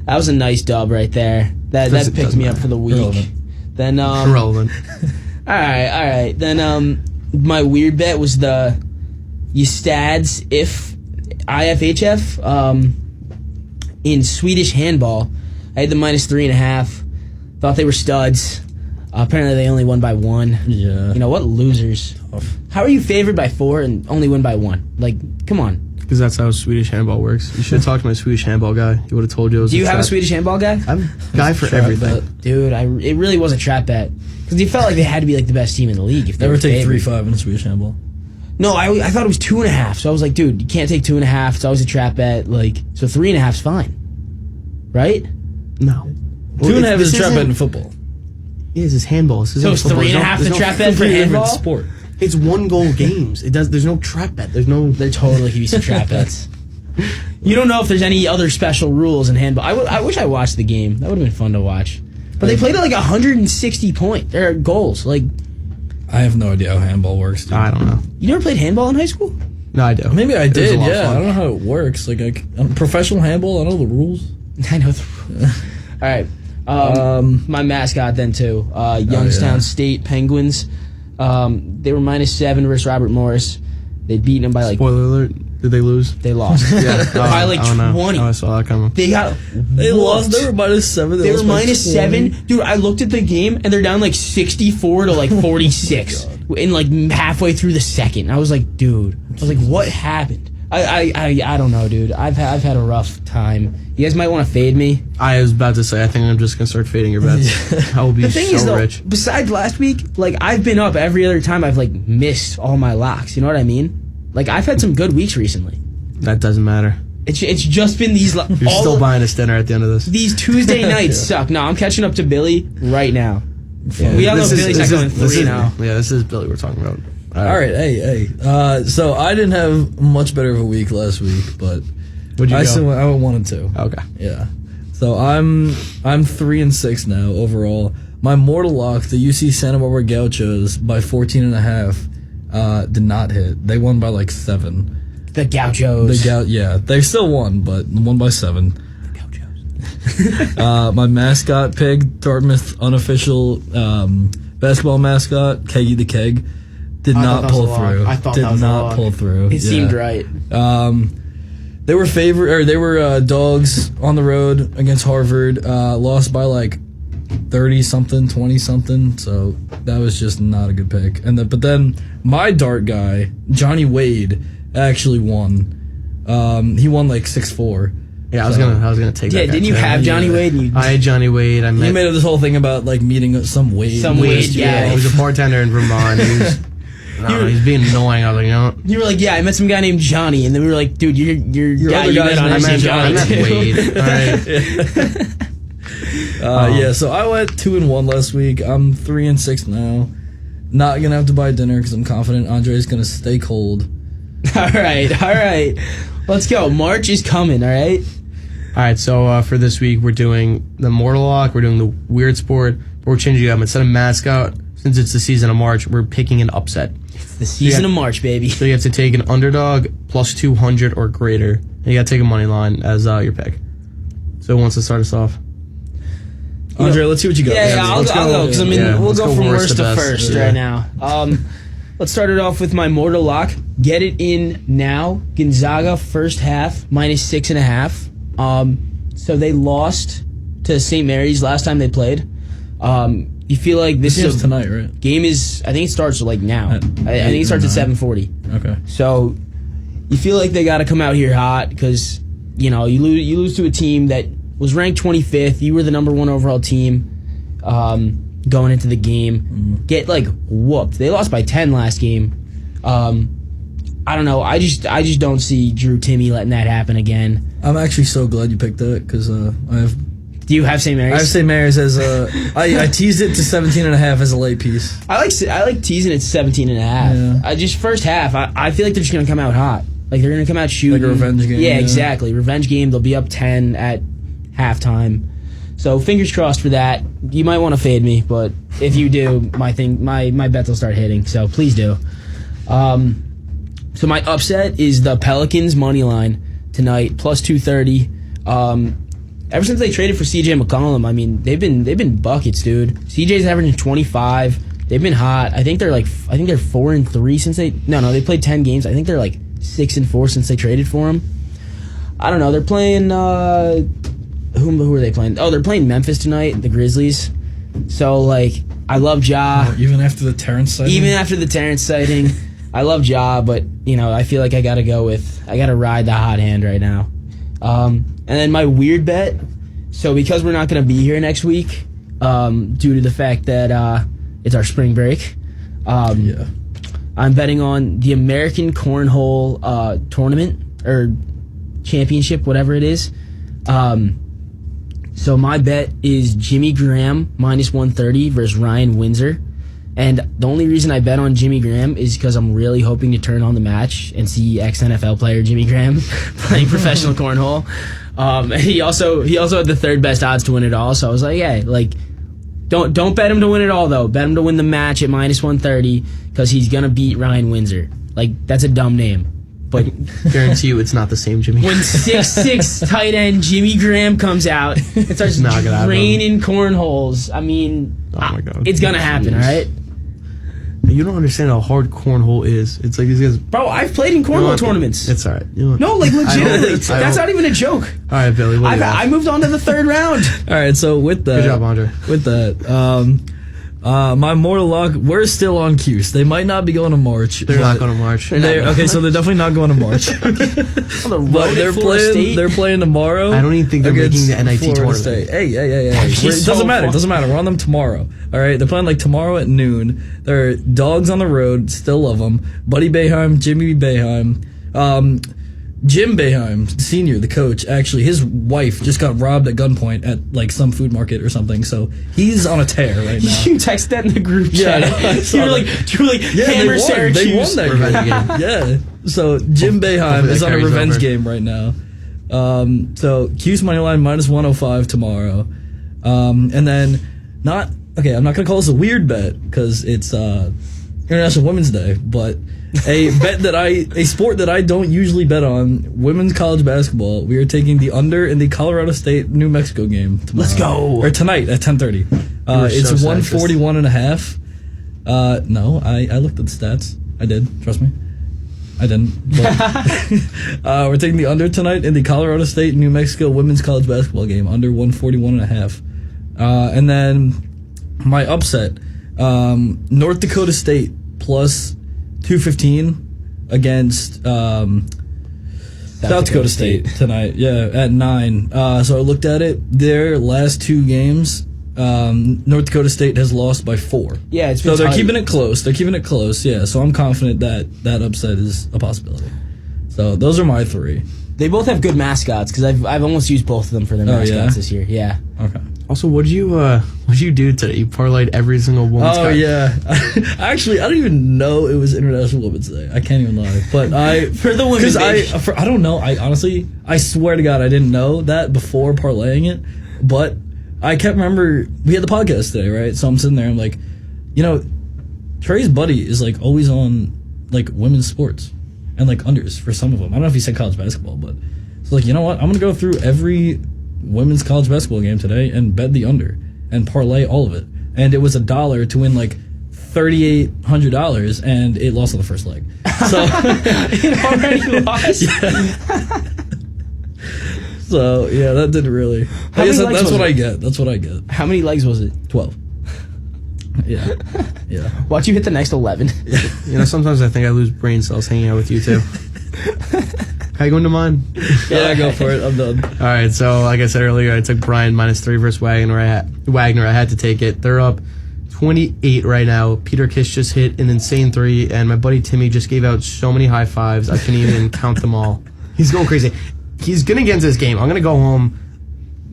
[SPEAKER 4] That was a nice dub right there. That picked me up for the week.
[SPEAKER 3] Irrelevant.
[SPEAKER 4] Then
[SPEAKER 2] Irrelevant.
[SPEAKER 4] all right. Then my weird bet was the Ystads IFHF in Swedish handball. I had the -3.5. Thought they were studs. Apparently they only won by 1.
[SPEAKER 3] Yeah.
[SPEAKER 4] You know what? Losers.
[SPEAKER 3] Tough.
[SPEAKER 4] How are you favored by 4 and only win by 1? Like, come on.
[SPEAKER 2] Because that's how Swedish handball works. You should have talked to my Swedish handball guy. He would have told you it was
[SPEAKER 4] Do you have a
[SPEAKER 2] trap.
[SPEAKER 4] Swedish handball guy?
[SPEAKER 2] I'm a guy for
[SPEAKER 3] Trap
[SPEAKER 2] everything.
[SPEAKER 3] bet.
[SPEAKER 4] Dude, it really was a trap bet. Because you felt like they had to be like the best team in the league if they
[SPEAKER 3] Never
[SPEAKER 4] were
[SPEAKER 3] take
[SPEAKER 4] favored.
[SPEAKER 3] 3-5 in Swedish handball.
[SPEAKER 4] No, I thought it was 2.5. So I was like, dude, you can't take 2.5. It's always a trap bet. Like, so 3.5 is fine, right?
[SPEAKER 2] No.
[SPEAKER 3] 2.5 is a trap bet
[SPEAKER 2] isn't-
[SPEAKER 3] in football.
[SPEAKER 2] Yeah, it's handball. This
[SPEAKER 4] So
[SPEAKER 2] isn't
[SPEAKER 4] it's
[SPEAKER 2] football.
[SPEAKER 4] 3.5 the
[SPEAKER 2] There's
[SPEAKER 4] trap bet for
[SPEAKER 3] Completely
[SPEAKER 4] handball.
[SPEAKER 3] different sport.
[SPEAKER 2] It's 1-goal games. There's no trap bet. There's no.
[SPEAKER 4] There totally could be some trap bets. You don't know if there's any other special rules in handball. I wish I watched the game. That would have been fun to watch. But they played at like 160 goals. Like,
[SPEAKER 3] I have no idea how handball works, dude.
[SPEAKER 2] I don't know.
[SPEAKER 4] you never played handball in high school?
[SPEAKER 2] No, I do.
[SPEAKER 3] Maybe I
[SPEAKER 2] It was a
[SPEAKER 3] did,
[SPEAKER 2] lot of
[SPEAKER 3] yeah.
[SPEAKER 2] fun.
[SPEAKER 3] I don't know how it works. Like, professional handball, I know the rules.
[SPEAKER 4] I know the rules. All right. My mascot then too. Youngstown
[SPEAKER 3] yeah.
[SPEAKER 4] State Penguins. They were -7 versus Robert Morris. They'd beaten them by like
[SPEAKER 2] Spoiler alert. Did they lose?
[SPEAKER 4] they lost
[SPEAKER 2] Yeah.
[SPEAKER 4] by like
[SPEAKER 2] I don't know.
[SPEAKER 4] 20.
[SPEAKER 2] Oh, I saw that coming.
[SPEAKER 4] They got
[SPEAKER 3] They lost.
[SPEAKER 4] whooped.
[SPEAKER 3] They were -7.
[SPEAKER 4] They were
[SPEAKER 3] lost by
[SPEAKER 4] -7.
[SPEAKER 3] 20.
[SPEAKER 4] Dude, I looked at the game and they're down like 64 to like 46 in like halfway through the second. I was like, dude. I was like, what happened? I don't know, dude. I've had a rough time. You guys might want to fade me.
[SPEAKER 2] I was about to say, I think I'm just going to start fading your bets. I will be
[SPEAKER 4] The thing
[SPEAKER 2] so
[SPEAKER 4] is, though,
[SPEAKER 2] rich.
[SPEAKER 4] besides last week, like I've been up every other time I've like missed all my locks. You know what I mean? Like I've had some good weeks recently.
[SPEAKER 2] That doesn't matter.
[SPEAKER 4] It's just been these.
[SPEAKER 2] You're still buying us dinner at the end of this.
[SPEAKER 4] These Tuesday nights suck. No, I'm catching up to Billy right now.
[SPEAKER 3] Yeah.
[SPEAKER 4] We all know
[SPEAKER 2] This is-
[SPEAKER 4] Billy's
[SPEAKER 2] this
[SPEAKER 4] not
[SPEAKER 2] is-
[SPEAKER 4] going
[SPEAKER 2] this
[SPEAKER 4] 3
[SPEAKER 2] is-
[SPEAKER 4] now.
[SPEAKER 2] Yeah, this is Billy we're talking about.
[SPEAKER 3] All right, hey. So I didn't have much better of a week last week, but
[SPEAKER 2] What'd you
[SPEAKER 3] I
[SPEAKER 2] go?
[SPEAKER 3] still I went 1-2.
[SPEAKER 2] Okay.
[SPEAKER 3] Yeah. So I'm 3-6 now overall. My mortal lock, the UC Santa Barbara Gauchos by 14.5, did not hit. They won by like 7.
[SPEAKER 4] The Gauchos.
[SPEAKER 3] Yeah, they still won, but won by 7.
[SPEAKER 4] The
[SPEAKER 3] Gauchos. My mascot pick, Dartmouth unofficial basketball mascot, Keggy the Keg, did not pull through.
[SPEAKER 2] I thought that was
[SPEAKER 3] not pull through.
[SPEAKER 4] It seemed right.
[SPEAKER 3] They were dogs on the road against Harvard. Lost by like 30 something, 20 something. So that was just not a good pick. But then my dart guy, Johnny Wade, actually won. He won like 6-4.
[SPEAKER 2] Yeah, I was gonna take that.
[SPEAKER 4] Yeah, didn't you have Johnny Wade?
[SPEAKER 2] I had Johnny Wade.
[SPEAKER 3] He made up this whole thing about like meeting some Wade.
[SPEAKER 4] Some Wade, yeah.
[SPEAKER 2] He was a bartender in Vermont. He's being annoying. I was like, you know.
[SPEAKER 4] You were like, yeah, I met some guy named Johnny, and then we were like, dude, your guy you met on
[SPEAKER 2] I
[SPEAKER 4] named Johnny
[SPEAKER 2] met
[SPEAKER 4] too.
[SPEAKER 2] Wade. All right.
[SPEAKER 3] Yeah, so I went 2-1 last week. I'm 3-6 now. Not gonna have to buy dinner because I'm confident Andre's gonna stay cold.
[SPEAKER 4] All right. Let's go. March is coming. All right.
[SPEAKER 2] All right. So for this week, we're doing the Mortal Lock. We're doing the Weird Sport. But we're changing it up. Instead of mascot, since it's the season of March, we're picking an upset.
[SPEAKER 4] It's the season of March, baby.
[SPEAKER 2] So you have to take an underdog plus 200 or greater. And you got to take a money line as your pick. So who wants to start us off?
[SPEAKER 3] Andre, let's see what you got.
[SPEAKER 4] Yeah, I'll go because we'll go from worst to first right now. Let's start it off with my mortal lock. Get it in now. Gonzaga first half -6.5. So they lost to St. Mary's last time they played. You feel like this is
[SPEAKER 3] tonight, right?
[SPEAKER 4] Game is. I think it starts like now. I think it starts at 7:40.
[SPEAKER 3] Okay.
[SPEAKER 4] So you feel like they got to come out here hot because you lose to a team that was ranked 25th. You were the number 1 overall team going into the game.
[SPEAKER 3] Mm-hmm.
[SPEAKER 4] Get like whooped. They lost by 10 last game. I don't know. I just don't see Drew Timme letting that happen again.
[SPEAKER 3] I'm actually so glad you picked that because I have.
[SPEAKER 4] Do you have St. Mary's?
[SPEAKER 3] I have St. Mary's as I teased it to 17.5 as a late piece.
[SPEAKER 4] I like teasing it to 17.5.
[SPEAKER 3] Yeah.
[SPEAKER 4] I just first half. I feel like they're just gonna come out hot. Like they're gonna come out shooting.
[SPEAKER 3] Like a revenge game.
[SPEAKER 4] Yeah, exactly. Revenge game. They'll be up 10 at halftime. So fingers crossed for that. You might want to fade me, but if you do, my bets will start hitting. So please do. So my upset is the Pelicans money line tonight plus 230. Ever since they traded for CJ McCollum, I mean they've been buckets, dude. CJ's averaging 25. They've been hot. I think they're 4-3 since they they played 10 games. I think they're like 6-4 since they traded for him. I don't know. They're playing. Who are they playing? Oh, they're playing Memphis tonight, the Grizzlies. So, like, I love Ja.
[SPEAKER 3] Even after the Terrence
[SPEAKER 4] sighting? I love Ja, but, I feel like I got to ride the hot hand right now. And then my weird bet, so because we're not going to be here next week, due to the fact that it's our spring break, I'm betting on the American Cornhole tournament, or championship, whatever it is. So my bet is Jimmy Graham -130 versus Ryan Windsor. And the only reason I bet on Jimmy Graham is because I'm really hoping to turn on the match and see ex-NFL player Jimmy Graham playing professional cornhole. And he also had the third best odds to win it all. So I was like, hey, like, don't bet him to win it all though. Bet him to win the match at -130 because he's gonna beat Ryan Windsor. Like, that's a dumb name. But
[SPEAKER 2] guarantee you it's not the same Jimmy.
[SPEAKER 4] When 6'6" tight end Jimmy Graham comes out and starts raining cornholes, I mean,
[SPEAKER 2] oh my God,
[SPEAKER 4] it's gonna happen, all right?
[SPEAKER 2] You don't understand how hard cornhole is. It's like these guys.
[SPEAKER 4] Bro, I've played in cornhole tournaments.
[SPEAKER 2] It's all right.
[SPEAKER 4] No, like legitimately, that's not even a joke.
[SPEAKER 2] All right, Billy.
[SPEAKER 4] I moved on to the third round.
[SPEAKER 3] All right, so with that,
[SPEAKER 2] good job, Andre.
[SPEAKER 3] With that, my mortal lock, we're still on Cuse. They might not be going to March.
[SPEAKER 2] They're not going to March.
[SPEAKER 3] Okay, so they're definitely not going to March. But they're playing tomorrow.
[SPEAKER 2] I don't even think they're making the NIT tournament.
[SPEAKER 3] State. Hey. It doesn't matter. It doesn't matter. We're on them tomorrow. All right, they're playing like tomorrow at noon. They're dogs on the road. Still love them. Buddy Boeheim, Jimmy Boeheim. Jim Boeheim, senior, the coach, actually, his wife just got robbed at gunpoint at like some food market or something. So he's on a tear right now.
[SPEAKER 4] You text that in the group chat. You were like, hammer Syracuse.
[SPEAKER 3] They won that game. Yeah. So Jim Boeheim is on a revenge game right now. So Cuse money line minus 105 tomorrow. And then I'm not going to call this a weird bet because it's International Women's Day, but a sport that I don't usually bet on, women's college basketball. We are taking the under in the Colorado State New Mexico game tomorrow.
[SPEAKER 4] Let's go.
[SPEAKER 3] Or tonight at 10:30. It's 141.5. No, I looked at the stats. I did. Trust me. I didn't. But, we're taking the under tonight in the Colorado State New Mexico women's college basketball game, under 141.5. And then my upset, North Dakota State plus 215 against South Dakota State tonight. Yeah, at 9. So I looked at it. Their last 2 games, North Dakota State has lost by 4.
[SPEAKER 4] Yeah, it's
[SPEAKER 3] so they're keeping it close. Yeah, so I'm confident that upset is a possibility. So those are my 3.
[SPEAKER 4] They both have good mascots because I've almost used both of them for their mascots this year. Yeah.
[SPEAKER 3] Okay.
[SPEAKER 2] Also, what'd you do today? You parlayed every single woman's card.
[SPEAKER 3] Yeah. Actually, I don't even know it was International Women's Day. I can't even lie. But
[SPEAKER 4] for the women,
[SPEAKER 3] I don't know. I swear to God, I didn't know that before parlaying it. But I kept remember we had the podcast today, right? So I'm sitting there, I'm like, Trey's buddy is like always on like women's sports and like unders for some of them. I don't know if he said college basketball, but it's like, you know what? I'm gonna go through every women's college basketball game today and bet the under and parlay all of it. And it was $1 to win like $3,800, and it lost on the first leg. So
[SPEAKER 4] it already lost.
[SPEAKER 3] Yeah. So yeah, that didn't really. I guess that's what I get. That's what I get.
[SPEAKER 4] How many legs was it?
[SPEAKER 3] 12. Yeah. Yeah.
[SPEAKER 4] Watch you hit the next 11.
[SPEAKER 2] Sometimes I think I lose brain cells hanging out with you too. Can I go into mine?
[SPEAKER 3] Yeah, go for it. I'm done.
[SPEAKER 2] All right, so like I said earlier, I took Brian -3 versus Wagner. I had to take it. They're up 28 right now. Peter Kiss just hit an insane 3, and my buddy Timmy just gave out so many high fives I couldn't even count them all. He's going crazy. He's gonna get into this game. I'm gonna go home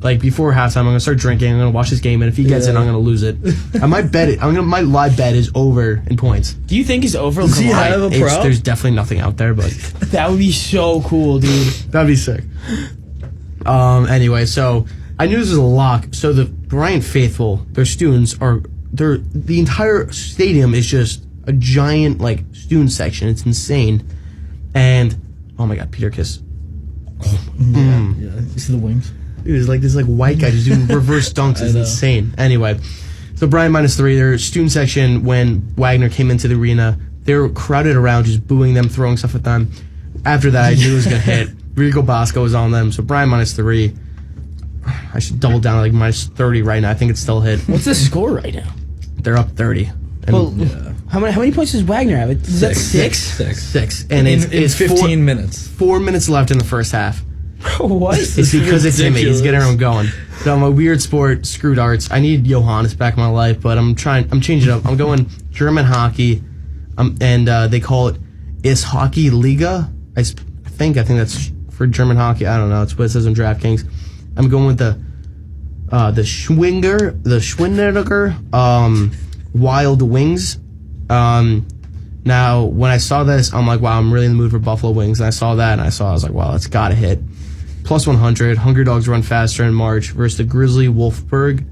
[SPEAKER 2] like before halftime. I'm gonna start drinking. I'm gonna watch this game, and if he gets it, I'm gonna lose it. I might bet it. My live bet is over in points.
[SPEAKER 4] Do you think it's over?
[SPEAKER 3] Does he have a prop?
[SPEAKER 2] There's definitely nothing out there, but
[SPEAKER 4] that would be so cool, dude.
[SPEAKER 2] That'd be sick. Anyway, so I knew this was a lock. So the Bryant faithful, their students the entire stadium is just a giant like student section. It's insane, and oh my God, Peter Kiss.
[SPEAKER 3] Yeah. You see the wings?
[SPEAKER 2] Dude, it's like this white guy just doing reverse dunks. It's insane. Anyway, so Brian -3, their student section, when Wagner came into the arena, they were crowded around, just booing them, throwing stuff at them. After that, I knew it was going to hit. Rico Bosco was on them, so Brian -3. I should double down like -30 right now. I think it's still hit.
[SPEAKER 4] What's the score right now?
[SPEAKER 2] They're up 30.
[SPEAKER 4] Well, how many points does Wagner have? Is that 6?
[SPEAKER 3] 6.
[SPEAKER 2] And it's
[SPEAKER 3] 15 minutes.
[SPEAKER 2] 4 minutes left in the first half.
[SPEAKER 4] What?
[SPEAKER 2] It's because it's Timmy. He's getting everyone going. So I'm a weird sport, screw darts. I need Johannes back in my life, but I'm changing it up. I'm going German hockey, and they call it Ishockey Liga. I think that's for German hockey. I don't know. It's what it says on DraftKings. I'm going with the Schwinger Wild Wings. Now, when I saw this, I'm like, wow, I'm really in the mood for Buffalo Wings. And I saw that, and I was like, wow, that's got to hit. Plus 100. Hungry Dogs run faster in March versus the Grizzly Wolfsburg.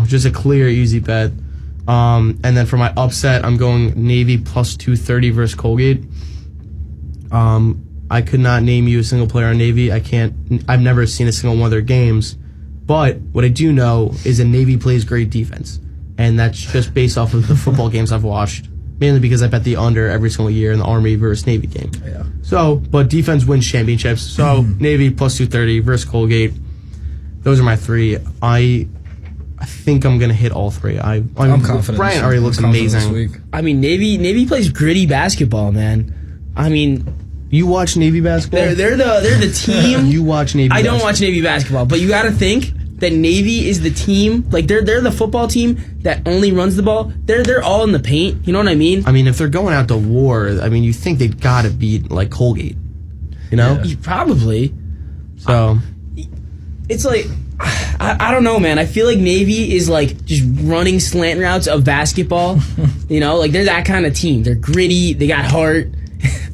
[SPEAKER 2] Just a clear, easy bet. And then for my upset, I'm going Navy plus 230 versus Colgate. I could not name you a single player on Navy. I've never seen a single one of their games. But what I do know is that Navy plays great defense. And that's just based off of the football games I've watched. Mainly because I bet the under every single year in the Army versus Navy game.
[SPEAKER 3] Yeah.
[SPEAKER 2] So, but defense wins championships. So, Navy plus 230 versus Colgate. Those are my 3. I think I'm going to hit all 3. I'm confident. Brian already looks amazing.
[SPEAKER 3] This week.
[SPEAKER 4] I mean, Navy plays gritty basketball, man. I mean,
[SPEAKER 2] you watch Navy basketball?
[SPEAKER 4] They're the team.
[SPEAKER 2] You watch Navy
[SPEAKER 4] basketball. I don't watch Navy basketball, but you got to think that Navy is the team, like they're the football team that only runs the ball. They're all in the paint. You know what I mean?
[SPEAKER 2] I mean, if they're going out to war, you think they've got to beat like Colgate.
[SPEAKER 3] Yeah.
[SPEAKER 4] Probably.
[SPEAKER 2] So
[SPEAKER 4] it's like I don't know, man. I feel like Navy is like just running slant routes of basketball. Like they're that kind of team. They're gritty. They got heart.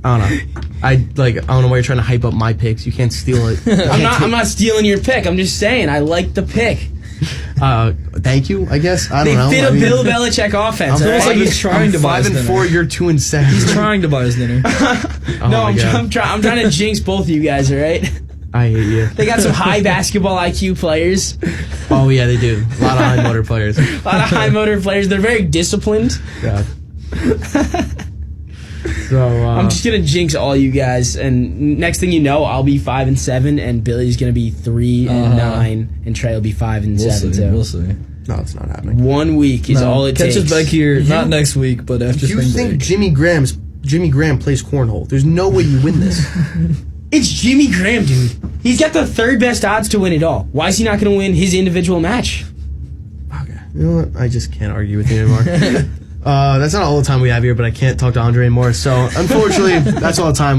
[SPEAKER 2] I don't know. I don't know why you're trying to hype up my picks. You can't steal it.
[SPEAKER 4] I'm not stealing your pick. I'm just saying I like the pick.
[SPEAKER 2] Thank you. I guess I don't know.
[SPEAKER 4] They fit a Bill Belichick offense.
[SPEAKER 3] It's almost like he's trying to buy us
[SPEAKER 2] 5-4. You're 2-7.
[SPEAKER 3] He's trying to buy us dinner.
[SPEAKER 4] No, I'm trying to jinx both of you guys. All right.
[SPEAKER 2] I hate you.
[SPEAKER 4] They got some high basketball IQ players.
[SPEAKER 2] Oh yeah, they do. A lot of high motor players.
[SPEAKER 4] A lot of high motor players. They're very disciplined.
[SPEAKER 2] Yeah. So
[SPEAKER 4] I'm just gonna jinx all you guys, and next thing you know, I'll be 5-7, and Billy's gonna be 3-9, and Trey will be 5-7 too.
[SPEAKER 3] We'll see.
[SPEAKER 2] no, it's not happening.
[SPEAKER 4] 1 week is all it
[SPEAKER 3] Catch
[SPEAKER 4] takes.
[SPEAKER 3] us back here, not next week, but after
[SPEAKER 2] You
[SPEAKER 3] spring
[SPEAKER 2] think
[SPEAKER 3] break.
[SPEAKER 2] Jimmy Graham plays cornhole? There's no way you win this.
[SPEAKER 4] It's Jimmy Graham, dude. He's got the third best odds to win it all. Why is he not gonna win his individual match?
[SPEAKER 2] Okay. You know what? I just can't argue with you anymore. That's not all the time we have here, but I can't talk to Andre anymore. So unfortunately, that's all the time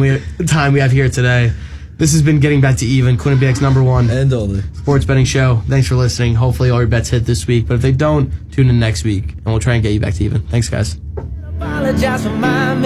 [SPEAKER 2] we have here today. This has been Getting Back to Even, Quinn and BX #1
[SPEAKER 3] And Dolly.
[SPEAKER 2] sports betting show. Thanks for listening. Hopefully all your bets hit this week, but if they don't, tune in next week and we'll try and get you back to even. Thanks, guys.
[SPEAKER 1] Apologize for my